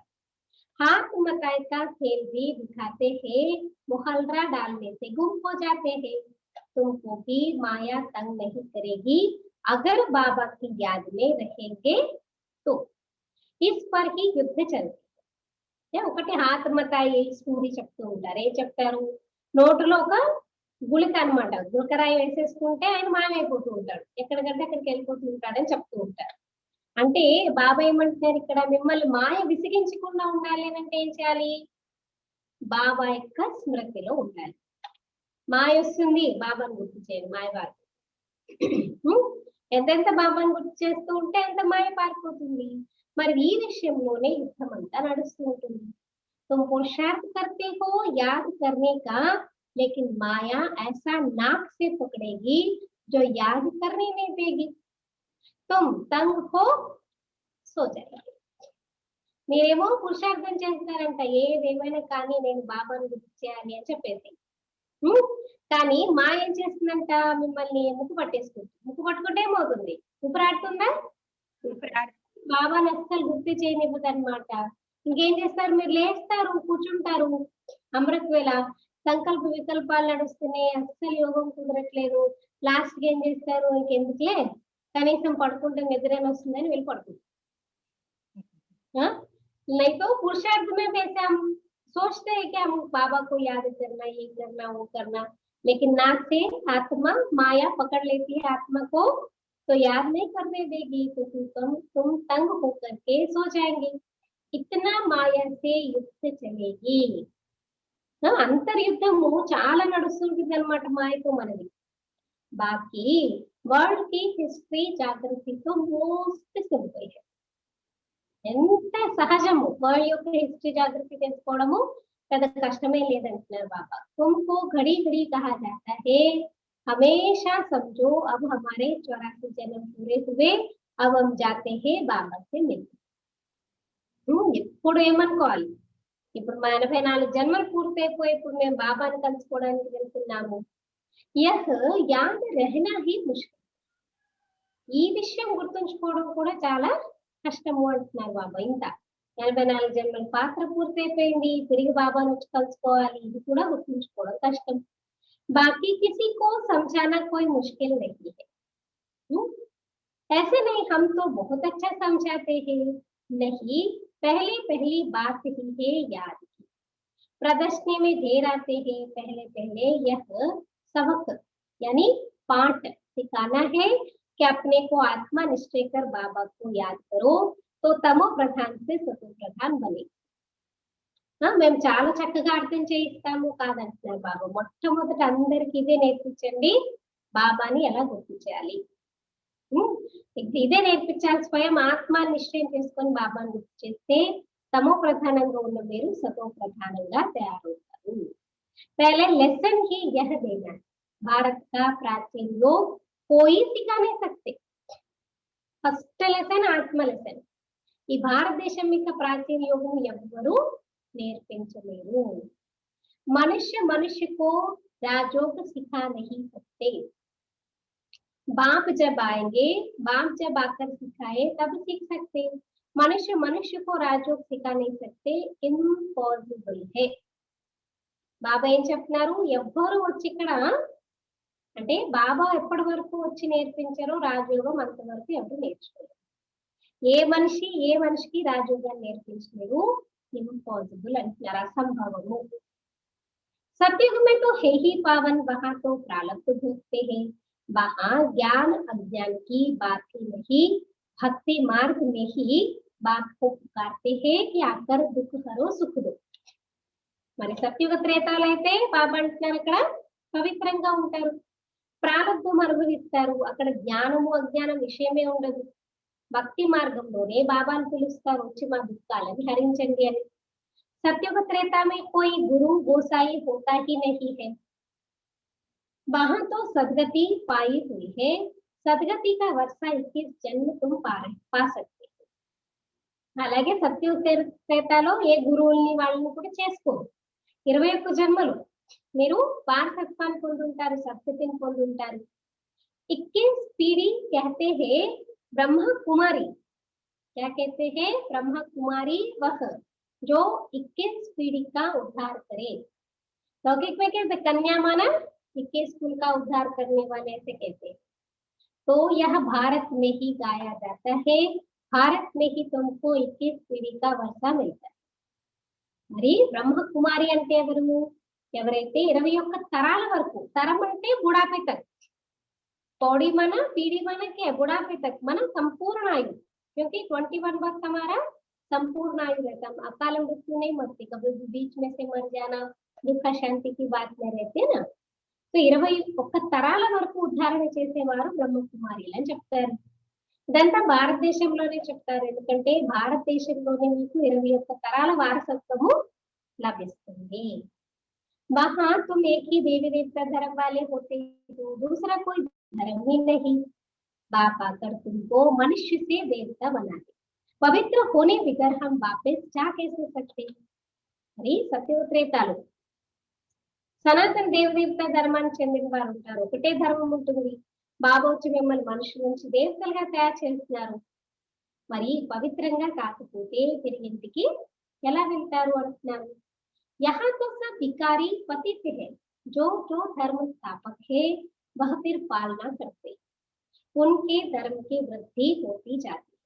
हाथ मकाई का खेल भी दिखाते हैं, मुहल्ला डालने से गुम हो जाते हैं, तुमको भी माया तंग नहीं करेगी अगर बाबा की याद में रहेंगे तो। इस पर ही युद्ध चलते ఒకటి హాత్ మతాయి స్టోరీ చెప్తూ ఉంటారు। ఏం చెప్తారు, నోటులో ఒక గుళిక అనమాట, గుళకరాయి వేసేసుకుంటే ఆయన మాయమైపోతూ ఉంటాడు, ఎక్కడికంటే అక్కడికి వెళ్ళిపోతూ ఉంటాడని చెప్తూ ఉంటారు। అంటే బాబా ఏమంటున్నారు ఇక్కడ, మిమ్మల్ని మాయ విసిగించకుండా ఉండాలి అంటే ఏం చేయాలి, బాబా యొక్క స్మృతిలో ఉండాలి। మాయ వస్తుంది, బాబాను గుర్తు చేయండి, మాయ పారు ఎంతెంత బాబాను గుర్తు చేస్తూ ఉంటే అంత మాయ పారిపోతుంది। మరి ఈ విషయంలోనే యుద్ధం అంతా నడుస్తూ ఉంటుంది। तुम पुरुषार्थ करते हो याद करने का, लेकिन माया ऐसा नाक से पकड़ेगी जो याद करने नहीं देगी, तुम तंग हो సో जाएगी। మీరేమో పురుషార్థం చేస్తారంట, ఏదేమైనా కానీ నేను బాబాను గుర్తు చేయాలి అని చెప్పేసి, కానీ మా ఏం చేస్తుందంట, మిమ్మల్ని ముక్కు పట్టేసుకుంటుంది, ముక్కు పట్టుకుంటే ఏమవుతుంది, ఊపిరాడుతుందా, బాబాని అస్సలు గుర్తు చేయనివ్వదు అనమాట। ఇంకేం చేస్తారు, మీరు లేస్తారు, కూర్చుంటారు, అమృత వేళ సంకల్ప వికల్పాలు నడుస్తున్నాయి, అస్సలు యోగం కుదరట్లేదు, లాస్ట్ కి ఏం చేస్తారు, ఇంకెందుకులే కనీసం పడుకుంటే నిద్రని వస్తుందని వెళ్ళి పడుకుంటారు। नहीं तो पुरुषार्थ में वैसे हम सोचते हैं कि हम बाबा को याद करना, ये करना, वो करना, लेकिन नाक से आत्मा माया पकड़ लेती है आत्मा को, तो याद नहीं करने देगी, तो तुम तंग होकर के सो जाएंगे। इतना माया से युद्ध चलेगी। అంతర్యుద్ధము చాలా నడుస్తుంటుంది అనమాట మాయతో మనది। బాకీ వరల్డ్ కి హిస్టరీ జాగృతితో మోస్ట్ సింపుల్, ఎంత సహజము వరల్డ్ యొక్క హిస్టరీ జాగృతి తెలుసుకోవడము పెద్ద కష్టమే లేదంటున్నారు బాబా। तुमको घड़ी घड़ी कहा जाता है, हमेशा समझो अब हमारे 84 जन्म पूरे हुए, अब हम जाते हैं बाबा से मिलने। ఇప్పుడు ఏమనుకోవాలి, ఇప్పుడు మా 84 జన్మలు పూర్తయిపోయి ఇప్పుడు మేము బాబాని కలుసుకోవడానికి వెళ్తున్నాము। యహ్ యాద్ రహనా హీ ముష్కిల్, ఈ విషయం గుర్తుంచుకోవడం కూడా చాలా కష్టము అంటున్నారు బాబా। ఇంత 84 జన్మల పాత్ర పూర్తయిపోయింది, తిరిగి బాబాను వచ్చి కలుసుకోవాలి, ఇది కూడా గుర్తుంచుకోవడం కష్టం। बाकी किसी को समझाना कोई मुश्किल नहीं है। ऐसे नहीं हम तो बहुत अच्छा समझाते हैं, नहीं, पहले पहली बात ही है याद की। प्रदर्शनी में ढेर आते हैं, पहले पहले यह सबक यानी पाठ सिखाना है कि अपने को आत्मा निश्चय कर बाबा को याद करो तो तमो प्रधान से सतो प्रधान बने। మేము చాలా చక్కగా అర్థం చేయిస్తాము కాదంటున్నారు బాబా. మొట్టమొదట అందరికి ఇదే నేర్పించండి, బాబాని ఎలా గుర్తించాలి. ఇదే నేర్పించాలి. స్వయం ఆత్మ నిశ్చయం చేసుకొని బాబాని గుర్తు చేస్తే తమో ప్రధానంగా ఉన్న మీరు సతో ప్రధానంగా తయారవుతారు. पहले लेसन ही यह देना, भारत का प्राचीन योग कोई सिखा नहीं सकते. ఫస్ట్ లెసన్ ఆత్మ లెసన్. ఈ భారతదేశం యొక్క ప్రాచీన యోగం ఎవ్వరూ నేర్పించలేరు. मनुष्य मनुष्य को राजयोग सिखा नहीं सकते. बाप जब आएंगे, बाप जब आकर सिखाए तब सीख सकते. मनुष्य मनुष्य को राजयोग सिखा नहीं सकते, इम्पॉसिबल है. బాబా ఏం చెప్తున్నారు, ఎవ్వరు వచ్చి ఇక్కడ అంటే బాబా ఎప్పటి వరకు వచ్చి నేర్పించారో రాజయోగం అంతవరకు ఎవరు నేర్చుకోలేరు. ఏ మనిషికి రాజయోగాన్ని నేర్పించలేరు, इम्पॉसिबल अंటున్నారు, असंभवము. सतयुग में तो है ही पावन, वहां तो प्रारब्ध भोगते हैं, वहां ज्ञान अज्ञान की बात ही नहीं, भक्ति मार्ग में ही बात को पुकारते हैं कि आकर दुख हरो सुख दो. మరి సత్యుగ త్రేతాలు అయితే బాబా అంటున్నారు ఇక్కడ పవిత్రంగా ఉంటారు, ప్రారంభం అనుభవిస్తారు, అక్కడ జ్ఞానము అజ్ఞానం విషయమే ఉండదు. భక్తి మార్గంలోనే బాబాను పిలుస్తారు, వచ్చి మా దుఃఖాలని హరించండి అని. सत्युग त्रेता में कोई गुरु गोसाई होता ही नहीं है, वहां तो सदगति पाई हुई है, सदगति का वर्षा 21 जन्म तुम पा सकते हो. అలాగే సత్యుగ త్రేతాలో ఏ గురువుల్ని వాళ్ళని కూడా చేసుకోరు. 21 జన్మలు మీరు వారసత్వాన్ని పొందుంటారు, సద్గతిని పొందుంటారు. 21 पीढ़ी कहते हैं ब्रह्मा कुमारी. क्या कहते हैं? ब्रह्मा कुमारी वह जो 21 पीढ़ी का उद्धार करे. लौकिक में कहते कन्या माना 21 कुल का उद्धार करने वाले ऐसे कहते हैं. तो यह भारत में ही गाया जाता है, भारत में ही तुमको 21 पीढ़ी का वर्षा मिलता है. మరి బ్రహ్మ కుమారి అంటే ఎవరైతే 21 తరాల వరకు, తరం అంటే బుఢాపే తక్, पौड़ी माना पीढ़ी माना क्या, बुढ़ापे तक माना संपूर्ण आयु, क्योंकि 21 वर्ष हमारा संपूर्ण आयु रहता है. अकाल मृत्यु नहीं मरती, कभी भी बीच में से मर जाना दुख शांति की बात में रहते ना. तो 21 తరాల వరకు ఉద్ధారణ చేసేవారు బ్రహ్మకుమారిలు అని చెప్తారు. ఇదంతా భారతదేశంలోనే చెప్తారు, ఎందుకంటే భారతదేశంలోనే మీకు 21 తరాల వారసత్వము లభిస్తుంది. वहां तुम एक ही देवी देवता धर्म वाले होते हो, दूसरा कोई धर्म ही नहीं. बाप आकर तुमको मनुष्य से देवता बना दे, पवित्र होने बिगर हम वापस जा कैसे सकते. మరి సత్యుగ త్రేతాలు సనాతన దేవదేవత ధర్మానికి చెందిన వారు ఉంటారు, ఒకటే ధర్మం ఉంటుంది. బాబా వచ్చి మిమ్మల్ని మనుషుల నుంచి దేవతలుగా తయారు చేస్తున్నారు. మరి పవిత్రంగా కాకపోతే తిరిగి ఇంటికి ఎలా వెళ్తారు అంటున్నారు. यहाँ तो सब भिखारी पतित है, जो धर्म स्थापक है वह फिर पालना करते, उनके धर्म की वृद्धि होती जाती है.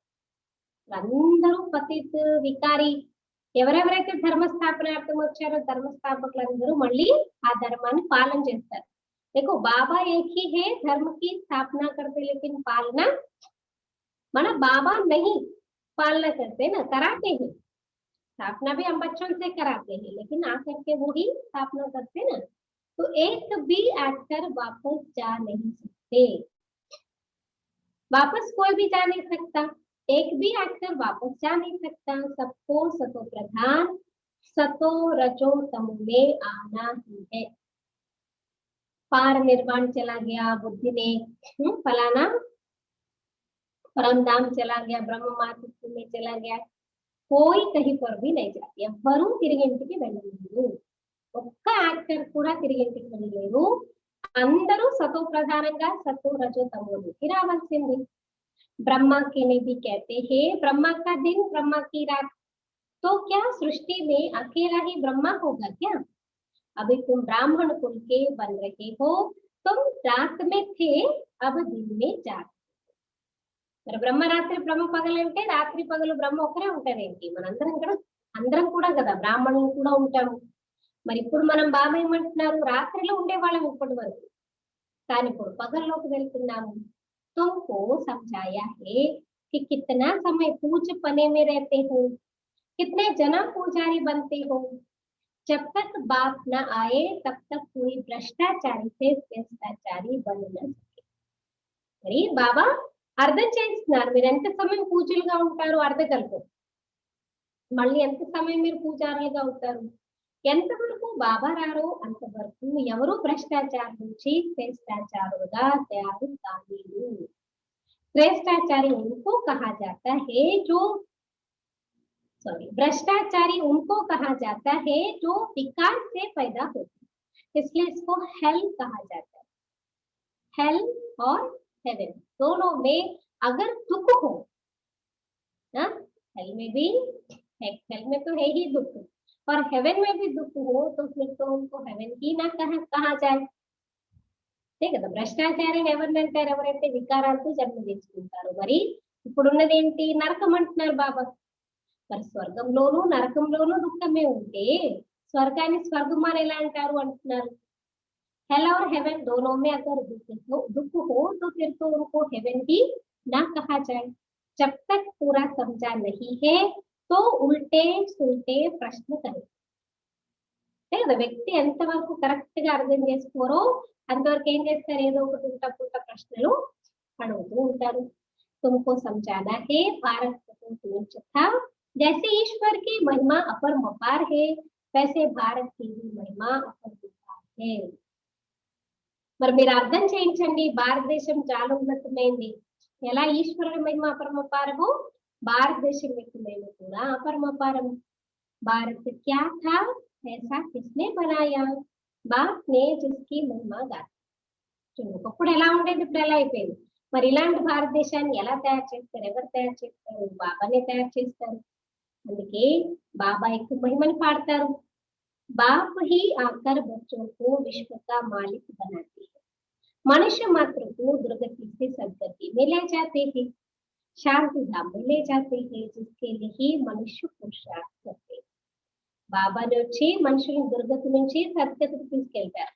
అందరూ పతిత్ వికారి, ఎవరెవరైతే ధర్మ స్థాపనార్థం వచ్చారో ధర్మస్థాపకులందరూ మళ్ళీ ఆ ధర్మాన్ని పాలన చేస్తారు. देखो बाबा एक ही है, धर्म की स्थापना करते लेकिन पालना माना बाबा नहीं पालना करते ना, कराते हैं. स्थापना भी हम बच्चों से कराते हैं, लेकिन आकर के वो ही स्थापना करते ना. तो एक भी एक्टर वापस जा नहीं सकते, वापस कोई भी जा नहीं सकता, एक भी एक्टर वापस जा नहीं सकता. सबको सतो प्रधान सतो रजो तमो में आना ही है. पार निर्वाण चला गया, बुद्धि ने फलाना परम धाम चला गया, ब्रह्म मातृत्व में चला गया, कोई कहीं पर भी नहीं जाती. ఎవ్వరూ తిరిగి ఇంటికి వెళ్ళలేరు, ఒక్క యాక్టర్ కూడా తిరిగి ఇంటికి వెళ్ళలేరు. అందరూ సతో ప్రధానంగా సతో రజో తమోలోకి రావాల్సింది. ब्रह्मा के ने भी कहते हैं ब्रह्मा का दिन ब्रह्मा की रात. तो क्या सृष्टि में अकेला ही ब्रह्मा होगा क्या? अभी तुम ब्राह्मण कुल के बन रहे हो, तुम रात में थे, अब दिन में जाग. మరి బ్రహ్మరాత్రి బ్రహ్మ పగలు అంటే రాత్రి పగలు బ్రహ్మ ఒకరే ఉంటారేంటి? మనందరం కూడా అందరం కూడా కదా, బ్రాహ్మణులు కూడా ఉంటాము. మరి ఇప్పుడు మనం బాబా ఏమంటున్నారు, రాత్రిలో ఉండేవాళ్ళం ఇప్పటి వరకు, కానీ ఇప్పుడు పగల్లోకి వెళ్తున్నాము. तुमको समझाया है कि कितना समय पूज पने में रहते हो, कितने जन्म पुजारी बनते हो, जब तक बाप न आए तब तक कोई भ्रष्टाचारी से श्रेष्ठाचारी बन न सके. మరి బాబా అర్థం చేస్తున్నారు, మీరు ఎంత సమయం పూజలుగా ఉంటారు అర్థగలరు, మళ్ళీ ఎంత సమయం మీరు పూజారులుగా అవుతారు, ఎంతవరకు బాబా రారో అంతవరకు ఎవరు భ్రష్టాచారం నుంచి శ్రేష్టాచారులుగా తయారు కాలేరు. श्रेष्ठाचारी उनको कहा जाता है जो भ्रष्टाचारी उनको कहा जाता है जो विकार से पैदा होते हैं, इसलिए इसको हेल कहा जाता है. हेल और हेवन दोनों में अगर दुख हो, हेल में भी, हेल में तो है ही दुख, और हेवन में भी दुख हो तो फिर तो उनको हेवन की ना कहा जाए. కదా, భ్రష్టాచారిని ఎవరినంటారు, ఎవరైతే వికారాలతో జన్మ తీసుకుంటారు. మరి ఇప్పుడున్నది ఏంటి, నరకం అంటున్నారు బాబా. మరి స్వర్గంలోనూ నరకంలోనూ దుఃఖమే ఉంటే స్వర్గాన్ని స్వర్గం అని ఎలా అంటారు అంటున్నారు. हेल और हेवन दोनों में अगर दुख हो तो फिर तो उनको हेवन ही ना कहा जाए. जब तक पूरा समझा नहीं है तो उल्टे सुल्टे प्रश्न करें. కదా, వ్యక్తి ఎంతవరకు కరెక్ట్ గా అర్థం చేసుకోరో అంతవరకు ఏం చేస్తారు, ఏదో ఒకటి ఉల్టా పుల్టా ప్రశ్నలు అడుగుతూ ఉంటారు. तुमको समझाना है भारत को पूछ था, जैसे ईश्वर की महिमा अपरंपार है वैसे भारत की भी महिमा अपरंपार है. మరి మీరు అర్థం చేయించండి, భారతదేశం చాలా ఉన్నతమైంది, ఎలా ఈశ్వరుడి మహిమ అపరమపారమో భారతదేశం యొక్క మహిమ కూడా అపరమపారం. భారత్ క్యా था ऐसा किसने बनाया, बाप ने जिसकी महिमा गाती. ఒకప్పుడు ఎలా ఉండేది, ఇప్పుడు ఎలా అయిపోయింది. మరి ఇలాంటి భారతదేశాన్ని ఎలా తయారు చేస్తారు, ఎవరు తయారు చేస్తారు, బాబానే తయారు చేస్తారు. అందుకే బాబా యొక్క మహిమని పాడతారు. बाप ही आकर बच्चों को विश्व का मालिक बनाते हैं, मनुष्य मात्र को दुर्गति से सदगति में ले जाते हैं, शांति धाम में ले जाते हैं, जिसके लिए ही मनुष्य पुरुषार्थ करते हैं. బాబాని వచ్చి మనుషులను దుర్గతి నుంచి సద్గతికి తీసుకెళ్తారు,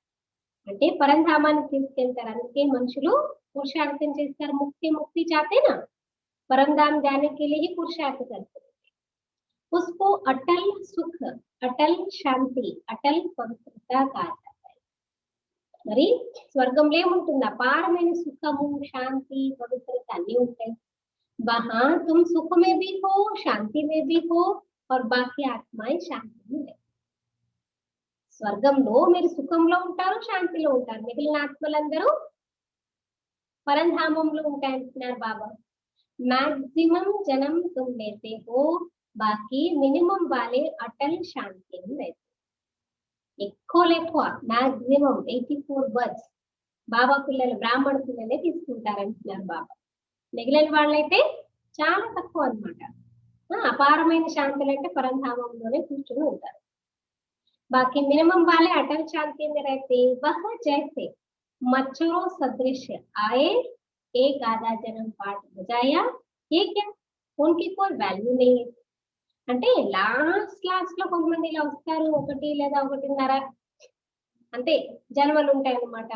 అంటే పరంధామానికి తీసుకెళ్తారు. అందుకే మనుషులు పురుషార్థం చేస్తారు. मुक्ति चाहते ना, परमधाम जाने के लिए ही पुरुषार्थ करते हैं. उसको अटल सुख, अटल शांति, अटल पवित्रता कहा जाता है. మరి స్వర్గంలో ఏముంటుంది, అపారమైన సుఖము, శాంతి, పవిత్రత అన్ని ఉంటాయి. वहां तुम सुख में भी हो, शांति में भी हो और बाकी आत्माएं शांति में है. స్వర్గంలో మీరు సుఖంలో ఉంటారు, శాంతిలో ఉంటారు, మిగిలిన ఆత్మలందరూ పరంధామంలో ఉంటాయంటున్నారు బాబా. मैक्सिमम जन्म तुम लेते हो, बाकी मिनिमम वाले अटल शांति में रहते. ఎక్కువ మాక్సిమం 84 బర్త్స్ బాబా పిల్లలు, బ్రాహ్మణ పిల్లలే తీసుకుంటారంటున్నారు బాబా. మిగిలిన వాళ్ళైతే చాలా తక్కువ అన్నమాట. అపారమైన శాంతులు అంటే పరంధామంలోనే కూర్చుని ఉంటారు. बाकी मिनिमम वाले अटल शांति में रहते. वह जैसे मच्छरों सदृश आए, एक आधा जन्म पाठ बजाया, ये क्या, उनकी कोई వాల్యూ नहीं है. అంటే లాస్ట్ లో కొంతమంది ఇలా వస్తారు, 1 లేదా 1.5 అంతే జన్మలు ఉంటాయి అన్నమాట.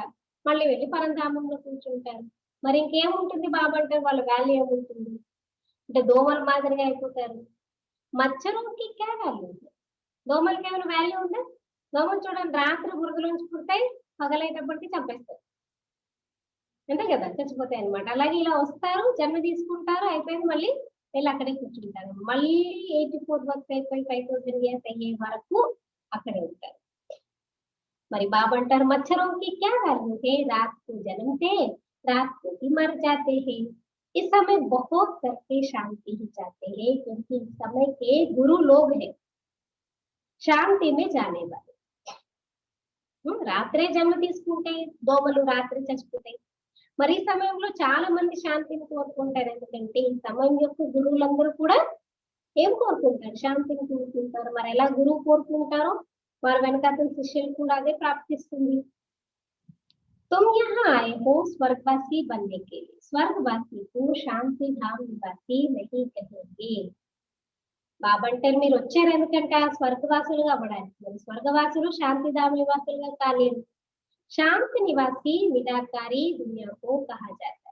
మళ్ళీ వెళ్ళి పరంధామంలో కూర్చుంటారు. మరి ఇంకేముంటుంది బాబా అంటే వాళ్ళ వాల్యూ ఏముంటుంది అంటే దోమల మాదిరిగా అయిపోతారు. మచ్చరంకి క్యా వాల్యూ ఉంది, దోమలకి ఏమైనా వాల్యూ ఉందా? దోమలు చూడండి, రాత్రి బురదలోంచి పుడతాయి, పగలైనప్పటికీ చంపేస్తారు, అంతే కదా, చచ్చిపోతాయి అనమాట. అలాగే ఇలా వస్తారు, జన్మ తీసుకుంటారు, అయిపోయింది, మళ్ళీ వెళ్ళి అక్కడే కూర్చుంటారు. మళ్ళీ 84 వర్క్ అయిపోయి 5000 ఇయర్స్ అయ్యే వరకు అక్కడే ఉంటారు. మరి బాబా అంటారు, మచ్చరంకి క్యా వాల్యూ है, रात को जन्मते रात को ही मर जाते हैं. इस समय बहुत करके शांति ही चाहते हैं, क्योंकि इस समय के गुरु लोग हैं శాంతి में जाने वाले. రాత్రే జన్మ తీసుకుంటే దోమలు రాత్రి చచ్చిపోతాయి. మరి ఈ సమయంలో చాలా మంది శాంతిని కోరుకుంటారు. ఎందుకంటే ఈ సమయం యొక్క గురువులందరూ కూడా ఏం కోరుకుంటారు, శాంతిని కోరుకుంటారు. మరి ఎలా గురువు కోరుకుంటారో వారి వెనకాతల శిష్యులు కూడా అదే ప్రాప్తిస్తుంది. तुम यहाँ आए हो स्वर्गवासी बनने के लिए, स्वर्गवासी को शांति धाम निवासी नहीं कहेंगे. బాబా అంటారు మీరు వచ్చారు ఎందుకంటే ఆ స్వర్గవాసులుగా అవ్వడానికి. మరి స్వర్గవాసులు శాంతిధామ నివాసులుగా కాలేరు. శాంతి నివాసి నిరాకారి దునియాకు కహా జాతా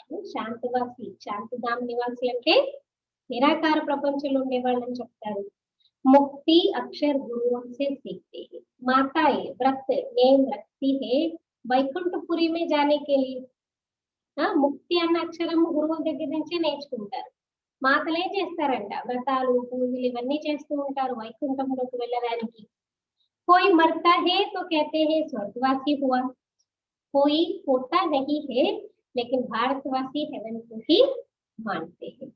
హై. శాంతివాసి శాంతిధామ నివాసి అంటే నిరాకార ప్రపంచంలో ఉండే వాళ్ళని చెప్తారు. मुक्ति अक्षर गुरुओं से सीखते हैं. माताएं व्रत नेम रखती है వైకుంఠపురి में जाने के लिए. ముక్తి అన్న అక్షరం గురువుల దగ్గర నుంచే నేర్చుకుంటారు. మాతలే చేస్తారంట వ్రతాలు పూజలు ఇవన్నీ చేస్తూ ఉంటారు వైకుంఠంలోకి వెళ్ళడానికి. कोई मरता है तो कहते हैं स्वर्गवासी हुआ, कोई होता नहीं है लेकिन भारतवासी हेवन को ही मानते हैं.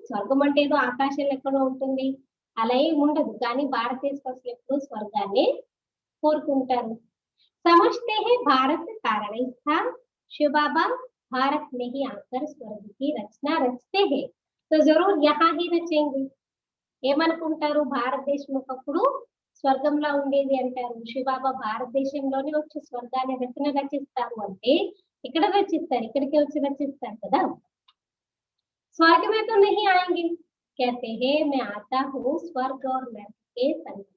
స్వర్గం అంటే ఏదో ఆకాశంలో ఎక్కడో ఉంటుంది అలా ఏం ఉండదు, కానీ భారతదేశవాసులు ఎప్పుడు స్వర్గాన్ని కోరుకుంటారు. समझते हैं भारत कारण था, शिव बाबा भारत में ही आकर स्वर्ग की रचना रचते हैं तो जरूर यहाँ ही रचेंगे. ఏమనుకుంటారు భారతదేశం ఒకప్పుడు స్వర్గంలో ఉండేది అంటారు. శివబాబా భారతదేశంలోనే వచ్చి స్వర్గాన్ని రచిస్తారు అంటే ఇక్కడ రచిస్తారు, ఇక్కడికి వచ్చి రచిస్తారు కదా. स्वर्ग में तो नहीं आएंगे, कहते हैं मैं आता हूँ स्वर्ग और नरक के संगम.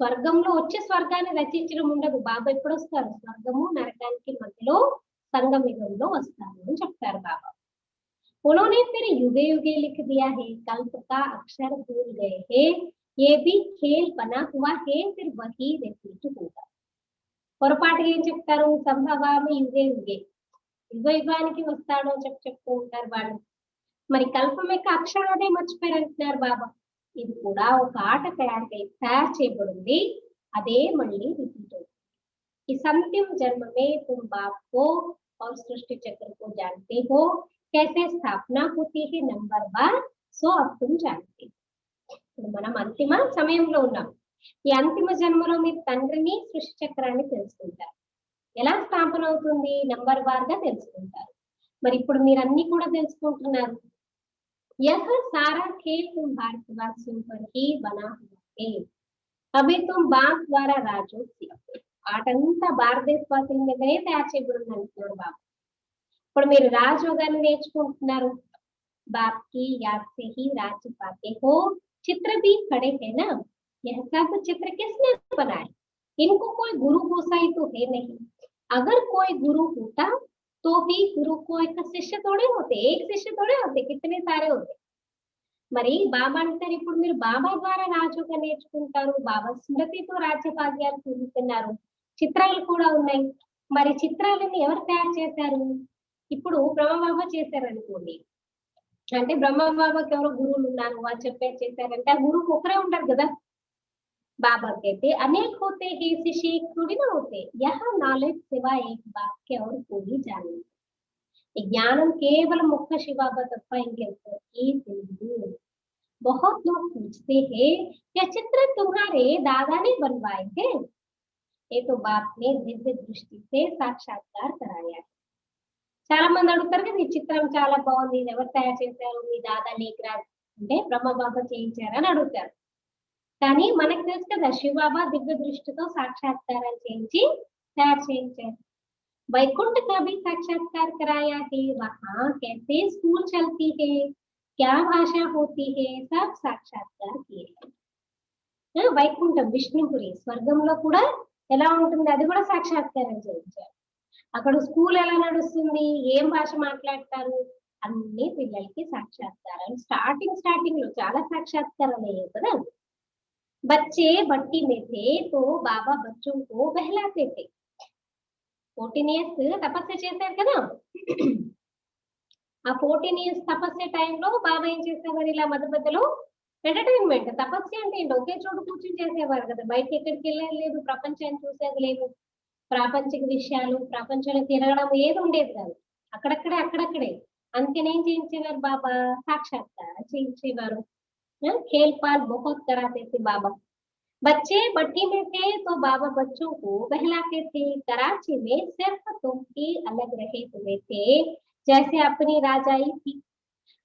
స్వర్గంలో వచ్చి స్వర్గాన్ని రచించడం ఉండదు. బాబా ఎప్పుడు వస్తారు స్వర్గము నరకానికి మధ్యలో సంగమయుగంలో వస్తారు అని చెప్తారు బాబా. उन्होंने फिर युगे युगे लिख दिया है, कल्प का अक्षर भूल गए हैं, ये भी खेल बना हुआ है फिर वही रिपीट होगा. పొరపాటుగా ఏం చెప్తారు సంభవామి యుగే యుగే, యుగ యుగానికి వస్తాడు అని చెప్తూ ఉంటారు వాళ్ళు. మరి కల్పం యొక్క అక్షరాన్ని మర్చిపోయారు అంటున్నారు బాబా. ఇది కూడా ఒక ఆట తయారు చేయబడింది, అదే మళ్ళీ రిపీట్ అవుతుంది. इस अंतिम जन्म में तुम बाप को और सृष्टि चक्र को जानते हो, कैसे स्थापना होती है नंबर बार, सो अब तुम जानते. ఇప్పుడు మనం అంతిమ సమయంలో ఉన్నాం. ఈ అంతిమ జన్మలో మీరు తండ్రిని సృష్టి చక్రాన్ని తెలుసుకుంటారు. ఎలా స్థాపన అవుతుంది నంబర్ బార్ గా తెలుసుకుంటారు. మరి ఇప్పుడు మీరు అన్ని కూడా తెలుసుకుంటున్నారు. यह सारा खेल तुम भारतवासियों पर ही बना हुआ है, अभी तुम बाप द्वारा राजो सीखो. ఆటంతా భారతదేశవాసుల మీదనే తయారు చేయబడింది అంటున్నారు బాబా. ఇప్పుడు మీరు రాజయోగాన్ని నేర్చుకుంటున్నారు. बाप की याद से ही राज्य पाते हो. चित्र भी खड़े है ना, यह सब चित्र किसने बनाए? इनको कोई गुरु गोसाई तो है नहीं. अगर कोई गुरु होता तो भी गुरु को एक शिष्य थोड़े होते, एक शिष्य थोड़े होते, कितने सारे होते. మరి బాబా అంటారు ఇప్పుడు మీరు బాబా ద్వారా రాజయోగా నేర్చుకుంటారు, బాబా స్మృతితో రాజ్యభాగ్యాలు పొందుతున్నారు, చిత్రాలు కూడా ఉన్నాయి. మరి చిత్రాలని ఎవరు తయారు చేశారు? ఇప్పుడు బ్రహ్మబాబా చేశారు అనుకోండి, అంటే బ్రహ్మబాబాకి ఎవరో గురువులు ఉన్నారు వాళ్ళు చెప్పారు చేశారంటే ఆ గురువు ఒకరే ఉంటారు కదా. बाबा कहते अनेक होते हैं शिष्य एक थोड़ी ना होते, यह नॉलेज सिवा एक बात के और कोई जान नहीं. ज्ञानम केवल मुख्य शिव बाबा तत्व इंगे. बहुत लोग पूछते हैं क्या चित्र तुम्हारे दादा ने बनवाए थे? ये तो बाप ने दिव्य दृष्टि से साक्षात्कार कराया है. చాలా మంది అడుగుతారు కదా ఈ చిత్రం చాలా బాగుంది, ఇది ఎవరు తయారు చేశారు, మీ దాదా లేకరా అంటే బ్రహ్మబాబా చేయించారని అడుగుతారు. కానీ మనకు తెలుసు కదా శివబాబా దివ్య దృష్టితో సాక్షాత్కారం చేయించి తయారు చేయించారు. వైకుంఠ का भी साक्षात्कार कराया है, वहां कैसे स्कूल चलती है, क्या भाषा होती है, सब साक्षात्कार किए हैं. వైకుంఠం విష్ణుపురి స్వర్గంలో కూడా ఎలా ఉంటుంది అది కూడా సాక్షాత్కారం చేయించారు. అక్కడ స్కూల్ ఎలా నడుస్తుంది, ఏం భాష మాట్లాడతారు, అన్ని పిల్లలకి సాక్షాత్కారాలు. స్టార్టింగ్ లో చాలా సాక్షాత్కారాలు అయ్యాయి కదా. बच्चे भट्टी में थे तो बाबा बच्चों को बहलाते थे. 14 years తపస్సు చేశారు కదా. ఆ 14 years తపస్సు టైంలో బాబా ఏం చేసేవారు, ఇలా మధ్య మధ్యలో ఎంటర్టైన్మెంట్. తపస్సు అంటే ఏంటి, ఒకే చోటు కూర్చొని చేసేవారు కదా, బయటకి ఎక్కడికి వెళ్ళలేదు, ప్రపంచాన్ని చూసేది లేదు, ప్రాపంచిక విషయాలు ప్రపంచంలో తిరగడం ఏది ఉండేది కాదు, అక్కడక్కడే. అందుకని ఏం చేయించేవారు బాబా, సాక్షాత్కారం చేయించేవారు. खेल पाल बहुत कराते थे बाबा. बच्चे भट्टी में थे तो बाबा बच्चों को बहलाते थे. कराची में सिर्फ तुम ही अलग रहे हुए थे, जैसे अपनी राजाई थी.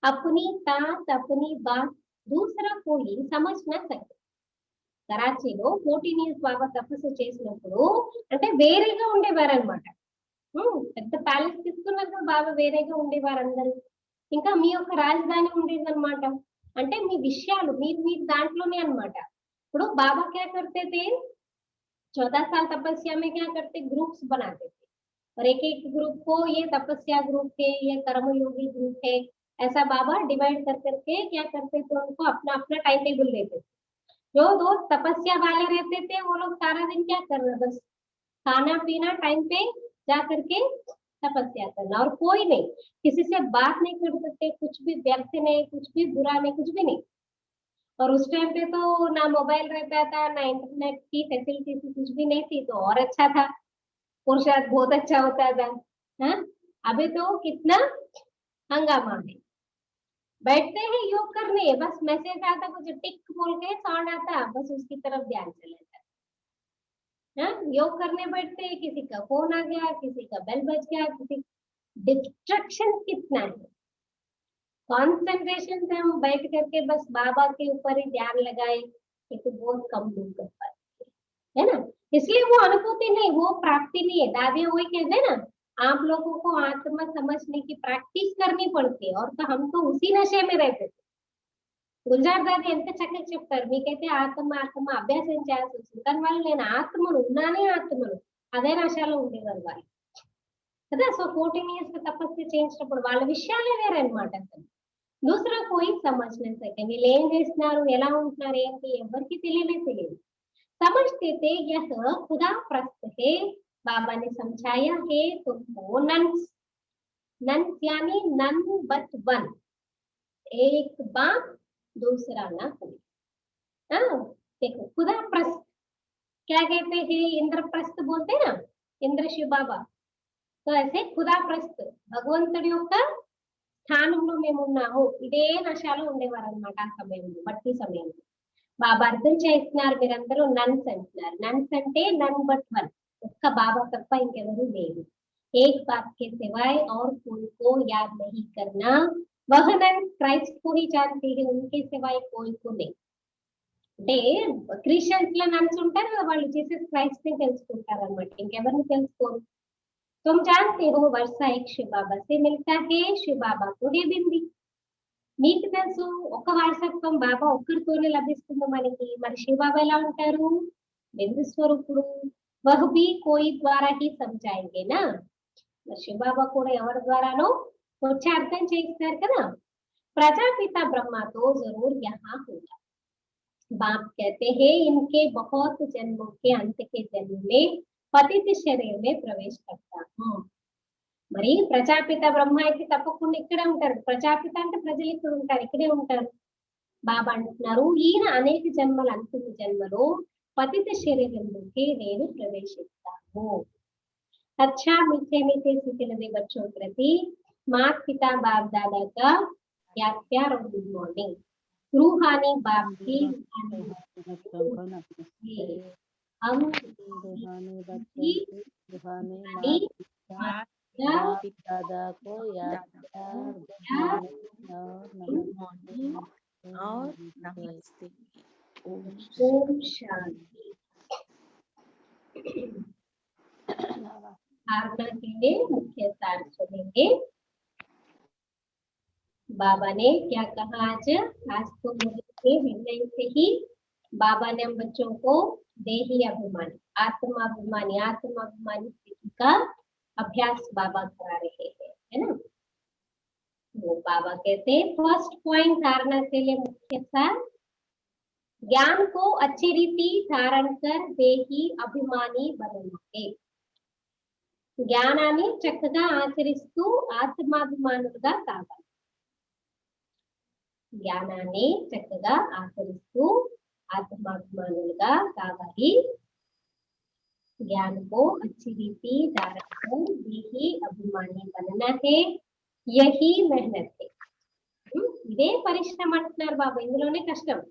अपनी तात अपनी बात दूसरा कोई समझ न सके. కరాచీలో 14 ఇయర్స్ బాబా తపస్సు చేసినప్పుడు అంటే వేరేగా ఉండేవారు అనమాట. పెద్ద ప్యాలెస్ తీసుకున్నారు కదా బాబా, వేరేగా ఉండేవారు అందరూ. ఇంకా మీ యొక్క రాజధాని ఉండేది అనమాట. అంటే మీ విషయాలు మీరు మీరు దాంట్లోనే అనమాట. ఇప్పుడు బాబా క్యా करते थे 14 साल तपस्या में, क्या करते ग्रुप्स बनाते थे और एक एक ग्रुप को ये तपस्या ग्रुप है, ये कर्मयोगी ग्रुप है, ऐसा बाबा डिवाइड कर करके क्या करते थे, उनको अपना अपना टाइम टेबल देते थे। जो दोस्त तपस्या वाले रहते थे वो लोग सारा दिन क्या करना, बस खाना पीना टाइम पे जा करके तपस्या करना, और कोई नहीं, किसी से बात नहीं कर सकते, कुछ भी व्यर्थ नहीं, कुछ भी बुरा नहीं, कुछ भी नहीं। और उस टाइम पे तो ना मोबाइल रहता था, ना इंटरनेट की फैसिलिटी कुछ भी नहीं थी, तो और अच्छा था, पुरुषार्थ बहुत अच्छा होता था। हाँ, अभी तो कितना हंगामा है। बैठते हैं योग करने, बस मैसेज आता, कुछ टिक बोल के साउंड आता, बस उसकी तरफ ध्यान चला जाता। हाँ, योग करने बैठते हैं, किसी का फोन आ गया, किसी का बेल बज गया, किसी डिस्ट्रक्शन कितना है। कॉन्सेंट्रेशन से हम बैठ करके बस बाबा के ऊपर ही ध्यान लगाए, ये तो बहुत कम लोग कर पाते है ना। इसलिए वो अनुभूति नहीं, वो प्राप्ति नहीं है। दादी वही कहते हैं ना, आप लोगों को आत्मा समझने की प्रैक्टिस करनी पड़ती है, और तो हम तो उसी नशे में रहते थे। గుల్జార్ దాది ఎంత చక్కగా చెప్తారు, మీకైతే ఆత్మ అభ్యాసం చేయాల్సి వస్తుంది, కానీ వాళ్ళు నేను ఆత్మను ఉన్నానే, ఆత్మను అదే నశాలో ఉండేవారు వాళ్ళు కదా। సో 14 ఇయర్స్ తపస్సు చేయించినప్పుడు వాళ్ళ విషయాలే వేరే అనమాట అసలు। दूसरा कोई समझ नहीं सके, వీళ్ళు ఏం చేస్తున్నారు, ఎలా ఉంటున్నారు, ఏంటి ఎవరికి తెలియనే తెలియదు। समझते थे यह खुदा प्रस्त है, बाबा ने समझाया है तुमको नन्स, नन्स यानी नन बट वन, एक बाप दूसरा ना कोई। देखो खुदा प्रस्त क्या कहते हैं, इंद्रप्रस्थ बोलते हैं ना, इंद्र शिव बाबा, तो ऐसे खुदा प्रस्त భగవంతుడి యొక్క స్థానంలో మేము ఉన్నాము, ఇదే నశాలో ఉండేవారు అనమాట ఆ సమయంలో, బట్టి సమయంలో। బాబా అర్థం చేస్తున్నారు, మీరందరూ నన్స్ అంటున్నారు, నన్స్ అంటే నన్ బట్ వన్, ఒక్క బాబా తప్ప ఇంకెవరూ లేరు। एक बाप के सिवाय और कोई को याद नहीं करना, वह नन्स क्राइस्ट को ही जानते हैं, उनके सिवाय कोई को नहीं। అంటే క్రిస్టియన్స్ లో నన్స్ ఉంటారు కదా, వాళ్ళు జీసస్ క్రైస్ట్ ని తెలుసుకుంటారు అనమాట, ఇంకెవరిని తెలుసుకోరు। तुम जानते हो वर्षा एक शिव बाबा से मिलता है, शिव बाबा को है बिंदी। మీకు తెలుసు ఒక వారసత్వం బాబా ఒక్కరితోనే లభిస్తుంది మనకి, మరి శివ బాబా ఎలా ఉంటారు, బిందు స్వరూపుడు। वह भी कोई द्वारा ही समझाएंगे ना, మరి శివ బాబా కూడా ఎవరి ద్వారానో వచ్చి అర్థం చేయిస్తారు కదా। प्रजापिता ब्रह्मा तो जरूर यहाँ होगा, बाप कहते हैं इनके बहुत जन्मों के अंत के जन्म में पतित शरीर में प्रवेश करता हूँ। మరి ప్రజాపిత బ్రహ్మ అయితే తప్పకుండా ఇక్కడే ఉంటారు, ప్రజాపిత అంటే ప్రజలు ఇక్కడ ఉంటారు, ఇక్కడే ఉంటారు। బాబా అంటున్నారు ఈయన అనేక జన్మల అంతిమ జన్మలో పతిత శరీరంలోకి నేను ప్రవేశిస్తాను। अच्छा मीठे मीठे सीखे नदी बच्चों प्रति माता पिता बाप दादा का याद प्यार और गुड मॉर्निंग। रूहानी बाप की हम दादा को याद और नमस्ते। ओम शांति। धारणा के लिए मुख्य सार सुनेंगे। बाबा ने क्या कहा आज, आज तो मुझे निर्णय से ही बाबा ने हम बच्चों को देही अभिमानी, आत्माभिमानी स्थिति का अभ्यास बाबा करा रहे हैं, है ना। वो बाबा कहते हैं फर्स्ट पॉइंट धारणा के लिए मुख्य सार, ज्ञान को अच्छी रीति धारण कर देही अभिमानी बनना है। జ్ఞానాన్ని చక్కగా ఆచరిస్తూ ఆత్మాభిమానులుగా కావాలి, జ్ఞానాన్ని చక్కగా ఆచరిస్తూ ఆత్మాభిమానులుగా కావాలి। ज्ञान को अच्छी रीति धारण कर देही अभिमानी बनना है, यही मेहनत है। ఇదే పరిశ్రమ అంటున్నారు బాబా, ఇందులోనే కష్టం।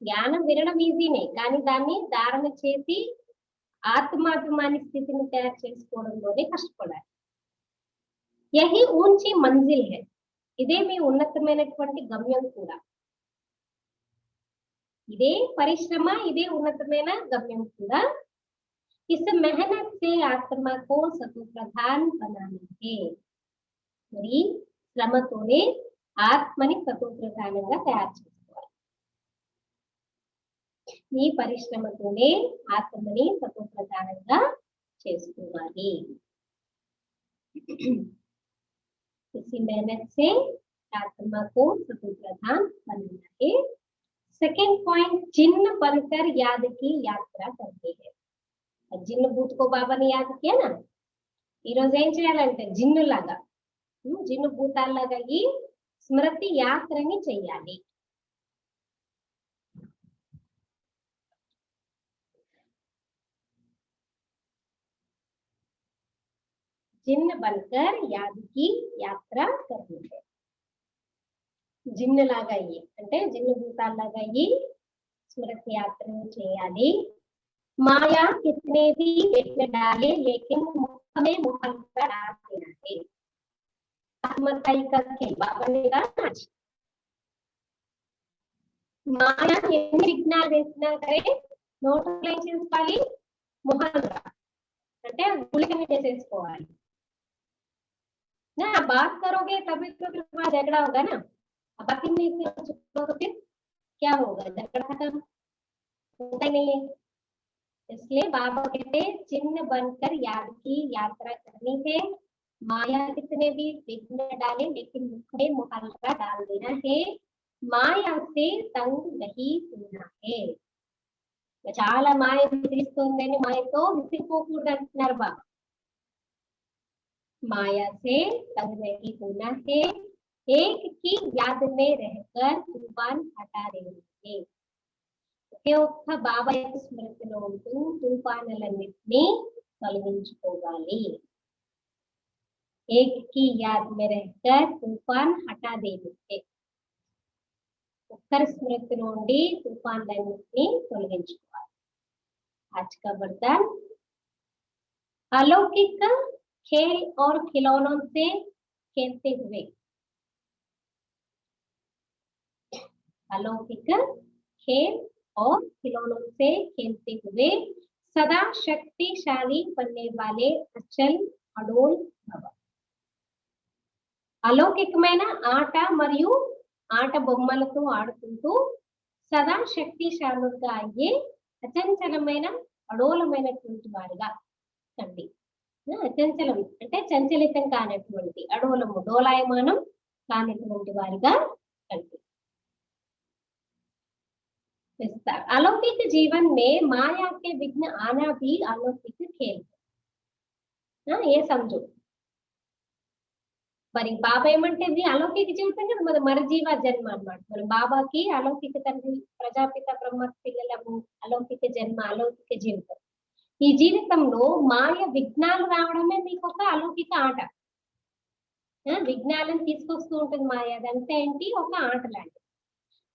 జ్ఞానం వినడం ఈజీనే, కానీ దాన్ని ధారణ చేసి ఆత్మాభిమాని స్థితిని తయారు చేసుకోవడంలోనే కష్టపడాలి। యహీ ఊంచి మంజిల్ హై, ఇదే మీ ఉన్నతమైనటువంటి గమ్యం కూడా। ఇదే పరిశ్రమ, ఇదే ఉన్నతమైన గమ్యం కూడా. इस मेहनत से आत्मा को सतो प्रधान बनाने है. మరి శ్రమతోనే ఆత్మని సతో ప్రధానంగా తయారు చేసుకోవాలి. ఈ పరిశ్రమతోనే ఆత్మని సతో ప్రధానంగా చేసుకోవాలి. इसी मेहनत से आत्मा को सतो प्रधान बनाना है. सेकंड पॉइंट, जिन्न बनकर याद की यात्रा करते हैं. జిన్ను భూత్ కో బాబాని యాద్ కియా నా, ఈ రోజు ఏం చేయాలంటే జిన్నులాగా, జిన్ను భూతాల్లాగా ఈ స్మృతి యాత్రని చెయ్యాలి. జిన్ బన్కర్ యాద్ కి యాత్ర కర్నీ హై. జిన్నులాగా అయ్యి అంటే జిన్ను భూతాల్లాగా అయ్యి స్మృతి యాత్రని చేయాలి. माया कितने भी पेट में डाले लेकिन मुख में मुहल्ला डाल देना है. आत्मताई करके बाबा ने कहा माया ఎన్ని విఘ్నాలు వేసినా సరే నోట్లో చేసుకోవాలి, ముహల్లా అంటే గుళికని చేసేసుకోవాలి. ना बात करोगे तभी तो फिर वहां झगड़ा होगा ना. बात ही नहीं तो फिर क्या होगा, झगड़ा खत्म होता नहीं है. इसलिए बाबा कहते चिन्ह बनकर याद की यात्रा करनी है. माया कितने भी विघ्न डाले लेकिन मुख में मुहल्ला डाल देना है. माया से तंग नहीं होना है. చాలా మాయ తీస్తుందని మాయతో విసిరిపోకూడదు అంటున్నారు బాబా. माया से तंग नहीं होना है. एक की याद में रहकर तूफान हटा देना है. ఒకే ఒక్క బాబా యొక్క స్మృతిలో ఉంటూ తుఫానులన్నిటినీ తొలగించుకోవాలి. एक की याद में रहकर तूफान हटा देना है. ఒక్కరి స్మృతిలో ఉండి తుఫాన్లన్నిటినీ తొలగించుకోవాలి. आज का वरदान, अलौकिक खेल और खिलौनों से खेलते हुए. अलौकिक खेल और खिलौनों से खेलते हुए सदा शक्तिशाली बनने वाले अचल अडोल भव. अलौकिकమైన ఆట మరియు ఆట బొమ్మలతో ఆడుకుంటూ సదా శక్తిశాలుగా అయ్యే అచంచలమైన అడోలమైనటువంటి వారిగా కండి. అచంచలం అంటే చంచలితం కానటువంటి, అడోలము డోలాయమానం కానటువంటి వారిగా కండి. अलौकिक जीवन में माया के विघ्न आना भी अलौकिक खेल है. ये समझो. మరి బాబా ఏమంటే ఇది అలౌకిక జీవితం కదా, మరి మరజీవ జన్మ అన్నమాట. మరి బాబాకి అలౌకిక తండ్రి ప్రజాపిత బ్రహ్మ పిల్లలము, అలౌకిక జన్మ, అలౌకిక జీవితం. ఈ జీవితంలో మాయ విఘ్నాలు రావడమే మీకు ఒక అలౌకిక ఆట. విఘ్నాలను తీసుకొస్తూ ఉంటుంది మాయ. అదంతా ఏంటి, ఒక ఆట లాంటి.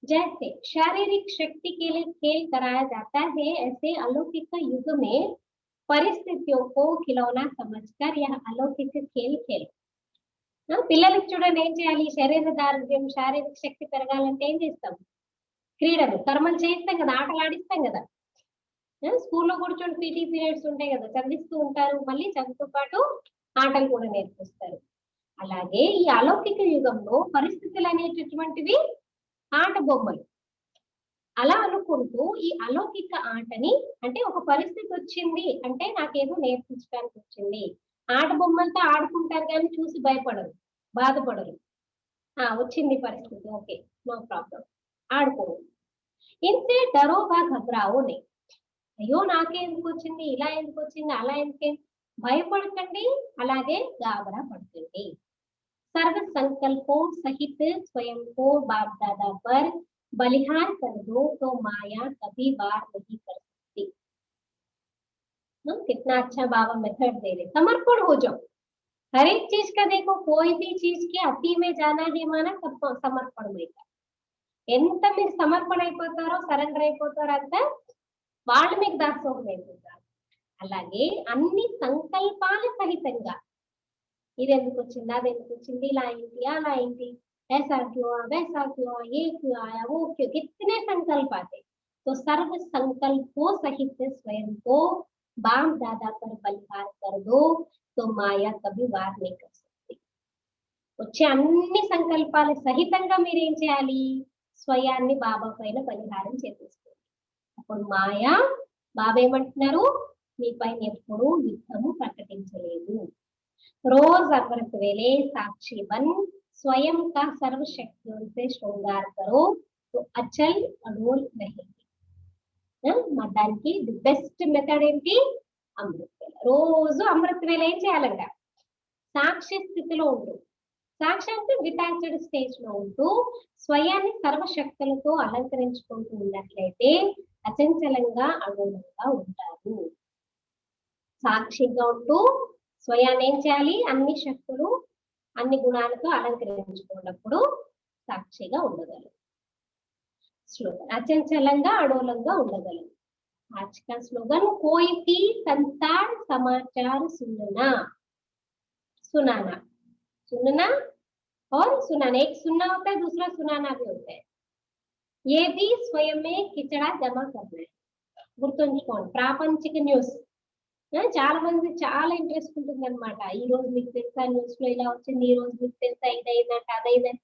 जैसे शारीरिक शक्ति के लिए खेल कराया जाता है, ऐसे अलौकिक युग में परिस्थितियों को खिलौना समझकर यह अलौकिक खेल खेल. పిల్లలకి చూడండి ఏం చేయాలి, శరీర దారుఢ్యం, శారీరక శక్తి పెరగాలంటే ఏం చేస్తాం, క్రీడలు కర్మలు చేయిస్తాం కదా, ఆటలు ఆడిస్తాం కదా. స్కూల్లో కూర్చొని పీటీ పీరియడ్స్ ఉంటాయి కదా, చదివిస్తూ ఉంటారు, మళ్ళీ చదువుతో పాటు ఆటలు కూడా నేర్పిస్తారు. అలాగే ఈ అలౌకిక యుగంలో పరిస్థితులు అనేటటువంటివి ఆట బొమ్మలు. అలా అనుకుంటూ ఈ అలౌకిక ఆటని, అంటే ఒక పరిస్థితి వచ్చింది అంటే నాకేదో నేర్పించడానికి వచ్చింది, ఆట బొమ్మలతో ఆడుకుంటారు కానీ చూసి భయపడరు, బాధపడరు. వచ్చింది పరిస్థితి, ఓకే నో ప్రాబ్లం, ఆడుకో. ఇంతే డరోగా ఘబరావునే, అయ్యో నాకే ఎందుకు వచ్చింది, ఇలా ఎందుకు వచ్చింది, అలా ఎందుకు, భయపడకండి, అలాగే గాబరా పడకండి. सर्व संकल्पों सहित स्वयं को बाप दादा पर बलिहार कर दो तो माया कभी वार नहीं कर सकती. कितना अच्छा बाबा मेथड दे रहे. समर्पण हो जाओ हर एक चीज का. देखो कोई भी चीज के अति में जाना है माना तब समर्पण में ఎంత మీరు సమర్పణ అయిపోతారో, సరెండర్ అయిపోతారో అంత వాళ్ళు మీకు దాసోహం అయిపోతారు. అలాగే అన్ని సంకల్పాల సహితంగా, ఇది ఎందుకు వచ్చింది, అది ఎందుకు వచ్చింది, ఇలా ఏంటి, అలా ఏంటి, ऐसा क्यों वैसा क्यों, ये क्यों आया, वो क्यों, कितने संकल्प आते. तो सर्व संकल्पों सहित स्वयं को बाम दादा पर बलिहार कर दो, तो माया कभी वार नहीं कर सकती। వచ్చే అన్ని సంకల్పాల సహితంగా మీరు ఏం చేయాలి? స్వయాన్ని బాబా పైన బలిహారం చేసేసుకోండి. అప్పుడు మాయ బాబా ఏమంటున్నారు? మీ పైన ఎప్పుడు యుద్ధము ప్రకటించలేదు. रोज अमृत वेले साक्षी बन स्वयं का सर्व शक्तियों से श्रृंगार करो, तो अचल अडोल रहेगी. దానికి ది బెస్ట్ మెథడ్ ఏంటి? అమృత వేళ. రోజు అమృత వేళ ఏం చేయాలంట? సాక్షి స్థితిలో ఉంటూ, సాక్షి అంటే డిటాచ్డ్ స్టేజ్ లో ఉంటూ స్వయాన్ని సర్వశక్తులతో అలంకరించుకుంటూ ఉన్నట్లయితే అచంచలంగా అడోలంగా ఉంటారు. సాక్షిగా ఉంటూ స్వయాన్ని ఏం చేయాలి? అన్ని శక్తులు అన్ని గుణాలతో అలంకరించుకున్నప్పుడు సాక్షిగా ఉండగలరు. स्लोगन अचंचलंगा अडोलंगा ఉండగలరు. आज का स्लोगन कोई भी संसार समाचार सुनना, सुनाना, सुनना और सुनाना. एक सुनना होता है, दूसरा सुनाना भी होता है. ये भी स्वयं में किचड़ा जमा करना है. గుర్తుంచుకోండి. ప్రాపంచిక న్యూస్ చాలా మంది చాలా ఇంట్రెస్ట్ ఉంటుంది అనమాట. ఈ రోజు మీకు తెలుసా న్యూస్ లో ఇలా వచ్చింది, ఈ రోజు మీకు తెలుసా ఇదైందంట అదైందంట.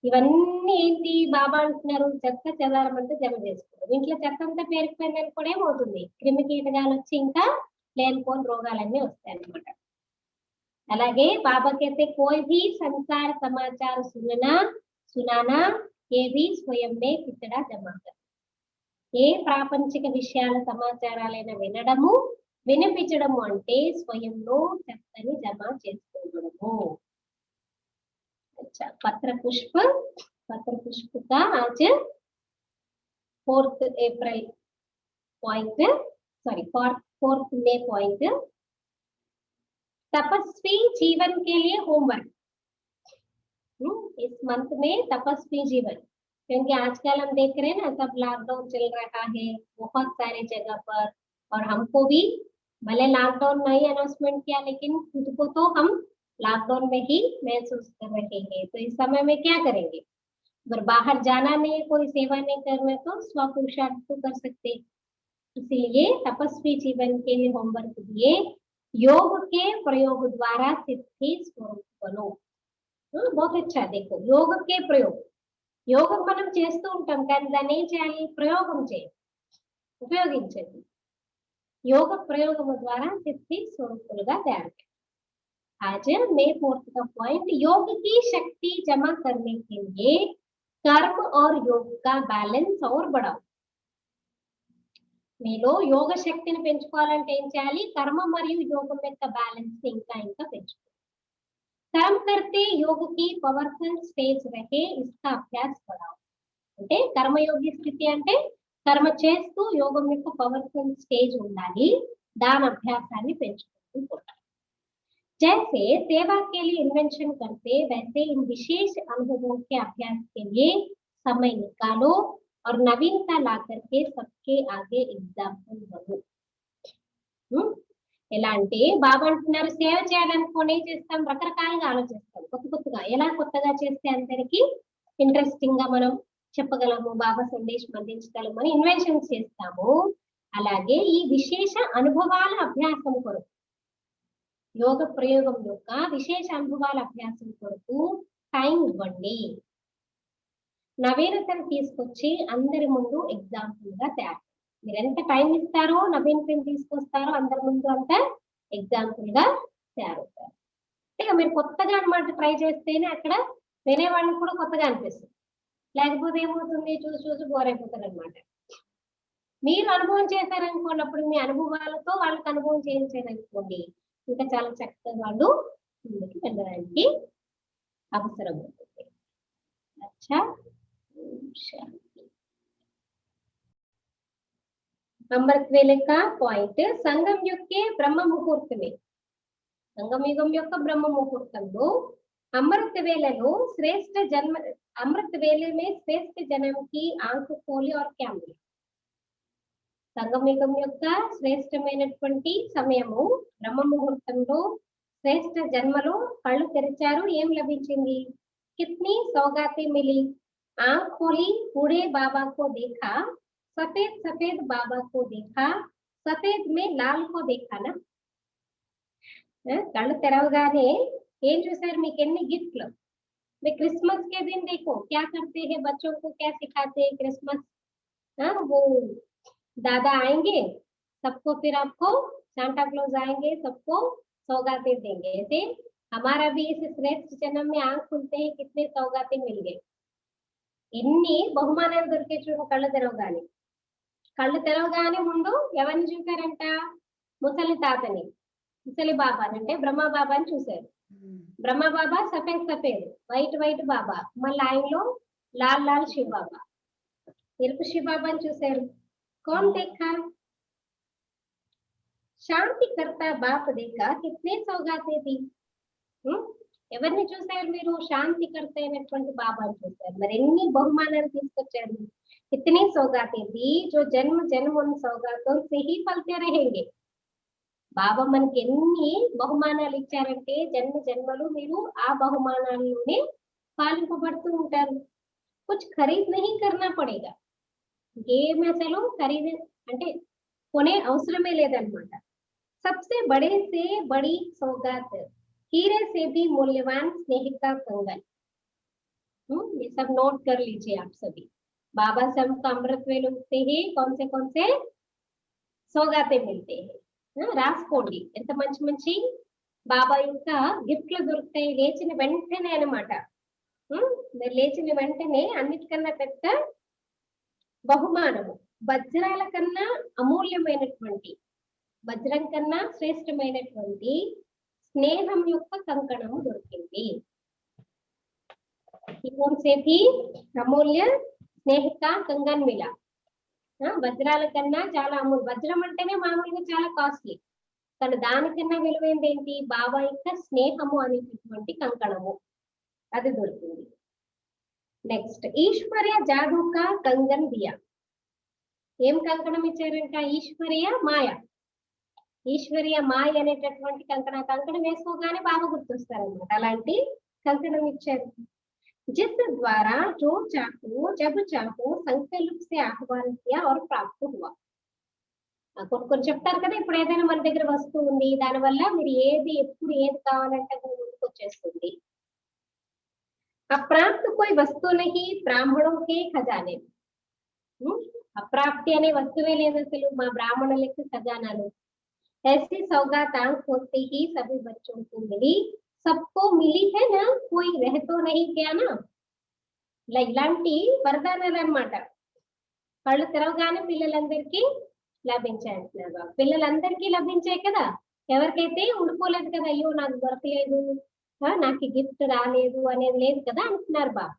ఇవన్నీ ఏంటి? బాబా అంటున్నారు చెత్త చెదారం అంతా జమ చేసుకోవడం. ఇంట్లో చెత్త అంతా పేరుకుపోయిందని కూడా ఏమవుతుంది? క్రిమి కీటకాలు వచ్చి ఇంకా లేనిపోని రోగాలన్నీ వస్తాయి అన్నమాట. అలాగే బాబాకైతే కోయి भी संसार समाचार सुनना सुनाना ये भी स्वयं में किचड़ा जमा कर. ఏ ప్రాపంచిక విషయాల సమాచారాలైనా వినడము వినిపించడము అంటే స్వయంలో చెత్తని జమ చేసుకోవడము. अच्छा, पत्र पुष्प का आज 4th April point, sorry 4th May point. तपस्वी जीवन के लिए होमवर्क. इस मंथ में तपस्वी जीवन, क्योंकि आजकल हम देख रहे हैं ना सब लॉकडाउन चल रहा है बहुत सारे जगह पर, और हमको भी भले लॉकडाउन नहीं अनाउंसमेंट किया लेकिन खुद को तो हम लॉकडाउन में ही महसूस कर रहे हैं. तो इस समय में क्या करेंगे? अगर बाहर जाना नहीं, कोई सेवा नहीं करना, तो स्वपुरुषार्थ तो कर सकते. इसीलिए तपस्वी जीवन के लिए होमवर्क दिए. योग के प्रयोग द्वारा सिद्धि स्वरूप बनो. बहुत अच्छा. देखो योग के प्रयोग, యోగం మనం చేస్తూ ఉంటాం కానీ దాన్ని ఏం చేయాలి? ప్రయోగం చేయాలి, ఉపయోగించండి. యోగ ప్రయోగము ద్వారా సిద్ధి స్వరూపులుగా తయారు. आज मे 4th का पॉइंट, योग की शक्ति जमा करने के लिए कर्म और योग का बैलेंस और बढ़ाओ. మీలో యోగ శక్తిని పెంచుకోవాలంటే ఏం చేయాలి? కర్మ మరియు యోగం యొక్క బ్యాలెన్స్ ని ఇంకా ఇంకా పెంచుకోవాలి. कर्म करते योग की पवर्फुल स्टेज रहे, इसका अभ्यास बढ़ाओ. అంటే కర్మయోగి స్థితి అంటే కర్మ చేస్తూ యోగం యొక్క పవర్ఫుల్ స్టేజ్ ఉండాలి. దాని అభ్యాసాన్ని పెంచుకుంటూ పోతాం. जैसे सेवा के लिए इन्वेंशन करते वैसे इन विशेष अनुभवों के अभ्यास के लिए समय निकालो और नवीनता ला करके सबके आगे एग्जाम्पल बनो. ఎలా అంటే బాబా అంటున్నారు సేవ చేయాలనుకోని ఏం చేస్తాం? రకరకాలుగా ఆలోచిస్తాం. కొత్తగా ఎలా కొత్తగా చేస్తే అందరికి ఇంట్రెస్టింగ్ గా మనం చెప్పగలము, బాబా సందేశం అందించగలము అని ఇన్వెన్షన్స్ చేస్తాము. అలాగే ఈ విశేష అనుభవాల అభ్యాసం కొరకు, యోగ ప్రయోగం యొక్క విశేష అనుభవాల అభ్యాసం కొరకు టైం ఇవ్వండి. నవీనతను తీసుకొచ్చి అందరి ముందు ఎగ్జాంపుల్ గా తయారు. మీరు ఎంత టైం ఇస్తారో, నవీనతను తీసుకొస్తారో అందరి ముందు అంత ఎగ్జాంపుల్ గా తయారవుతారు. ఇక మీరు కొత్తగా అన్నమాట ట్రై చేస్తేనే అక్కడ వినేవాళ్ళకి కూడా కొత్తగా అనిపిస్తుంది. లేకపోతే ఏమవుతుంది? చూసి చూసి బోర్ అయిపోతారు అనమాట. మీరు అనుభవం చేశారనుకున్నప్పుడు మీ అనుభవాలతో వాళ్ళకి అనుభవం చేయించారనుకోండి, ఇంకా చాలా చక్కగా వాళ్ళు ముందుకు వెళ్ళడానికి అవసరం ఉంటుంది. అచ్చా, अमृत वेले का पॉइंट, संगम युग के ब्रह्म मुहूर्त में, సంగమ యుగం యొక్క బ్రహ్మ ముహూర్తంలో అమృత వేళలో శ్రేష్ఠ జన్మ, అమృత వేళ में श्रेष्ठ जन्म की आंख खोली और क्या मिला. సంగమ యుగం యొక్క శ్రేష్టమైనటువంటి సమయము బ్రహ్మ ముహూర్తంలో శ్రేష్ఠ జన్మలో కళ్ళు తెరిచారు. ఏం లభించింది? कितनी सौगातें मिली. आंख खोली, बूढ़े बाबा को देखा, सफेद सफेद बाबा को देखा, सफेद में लाल को देखा ना. కళ్ళు తెరవగానే ఏం చూసారు? మీకు ఎన్ని గిఫ్ట్లు. क्रिसमस के दिन देखो क्या करते हैं, बच्चों को क्या सिखाते हैं क्रिसमस. वो दादा आएंगे सबको, फिर आपको सांता क्लॉज आएंगे सबको सौगातें देंगे. ऐसे हमारा भी इस श्रेष्ठ जन्म में आंख खुलते हैं, कितने सौगातें मिल गए, ఇన్ని బహుమానాలు దొరికే చూడు కళ్ళు తెరవగానే. కళ్ళు తెరవగానే ముందు ఎవరిని చూసారంట? ముసలి తాతని, ముసలి బాబాని, అంటే బ్రహ్మ బాబాని చూశారు. బ్రహ్మ బాబా సఫేద్ సఫేద్, వైట్ వైట్ బాబా, మళ్ళీ ఆయనలో లాల్ లాల్ శివ బాబా, ఎరుపు శివ బాబాని చూశారు. कौन देखा? శాంతి కర్త బాప్ देखा, कितने सौगातें दी. ఎవరిని చూశారు మీరు? శాంతి కర్త అయినటువంటి బాబాని చూశారు. మరి ఎన్ని బహుమానాలు తీసుకొచ్చారు. कितनी सौगातें दी, जो जन्म जन्म उन सौगातों से ही पलते रहेंगे. బాబా మనకి ఎన్ని బహుమానాలు ఇచ్చారంటే జన్మ జన్మలు మీరు ఆ బహుమానాల్లోనే పాలింపబడుతూ ఉంటారు. कुछ खरीद नहीं करना पड़ेगा. ఏమి అసలు ఖరీదు అంటే కొనే అవసరమే లేదన్నమాట. सबसे बड़े से बड़ी सौगात, हीरे से भी मूल्यवान स्नेह का कंगन. ये सब नोट कर लीजिए आप सभी. बाबा से हमको अमृत वेल उठते ही कौन से सौगाते मिलते हैं. రాసుకోండి ఎంత మంచి మంచి బాబా యొక్క గిఫ్ట్లు దొరుకుతాయి లేచిన వెంటనే అన్నమాట. లేచిన వెంటనే అన్నిటికన్నా పెద్ద బహుమానము వజ్రాల కన్నా అమూల్యమైనటువంటి, వజ్రం కన్నా శ్రేష్టమైనటువంటి స్నేహం యొక్క కంకణము దొరికింది. से भी అమూల్య స్నేహ కా కంగన్ మిలా. వజ్రాల కన్నా చాలా అమూల్య. వజ్రం అంటేనే మామూలుగా చాలా కాస్ట్లీ, కానీ దానికన్నా విలువైంది ఏంటి? బాబా యొక్క స్నేహము అనేటటువంటి కంకణము, అది దొరికింది. నెక్స్ట్ ఈశ్వర్య జాదూ కా కంగన్ దియా. ఏం కంకణం ఇచ్చారంట? ఈశ్వర్య మాయ. ఈశ్వర్య మాయ అనేటటువంటి కంకణం వేసుకోగానే బాబా గుర్తొస్తారనమాట. అలాంటి కంకణం ఇచ్చారు. जिस द्वारा जो चाहो जब चाहो संकल्प से आह्वान किया और प्राप्त हुआ. కొన్ని చెప్తారు కదా, ఇప్పుడు ఏదైనా మన దగ్గర వస్తువు ఉంది, దానివల్ల మీరు ఏది ఎప్పుడు ఏది కావాలంటే అది ముందుకు వచ్చేస్తుంది. అప్రాప్త कोई वस्तु नहीं ब्राह्मणों के खजाने. అప్రాప్తి అనే వస్తువే లేదు అసలు మా బ్రాహ్మణులకి ఖజానాలు. ऐसी सौगात आंख होते ही सभी बच्चों को मिली, सबको मिली है ना, कोई रह तो नहीं गया ना. ఇలాంటి వరదానాలు అన్నమాట. కళ్ళు తెరవగానే పిల్లలందరికీ లభించాయి అంటున్నారు. పిల్లలందరికీ లభించాయి కదా, ఎవరికైతే ఉండిపోలేదు కదా, అయ్యో నాకు దొరకలేదు, నాకు గిఫ్ట్ రాలేదు అనేది లేదు కదా అంటున్నారు బాబు.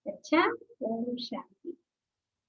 అచ్చా, ఓం శాంతి.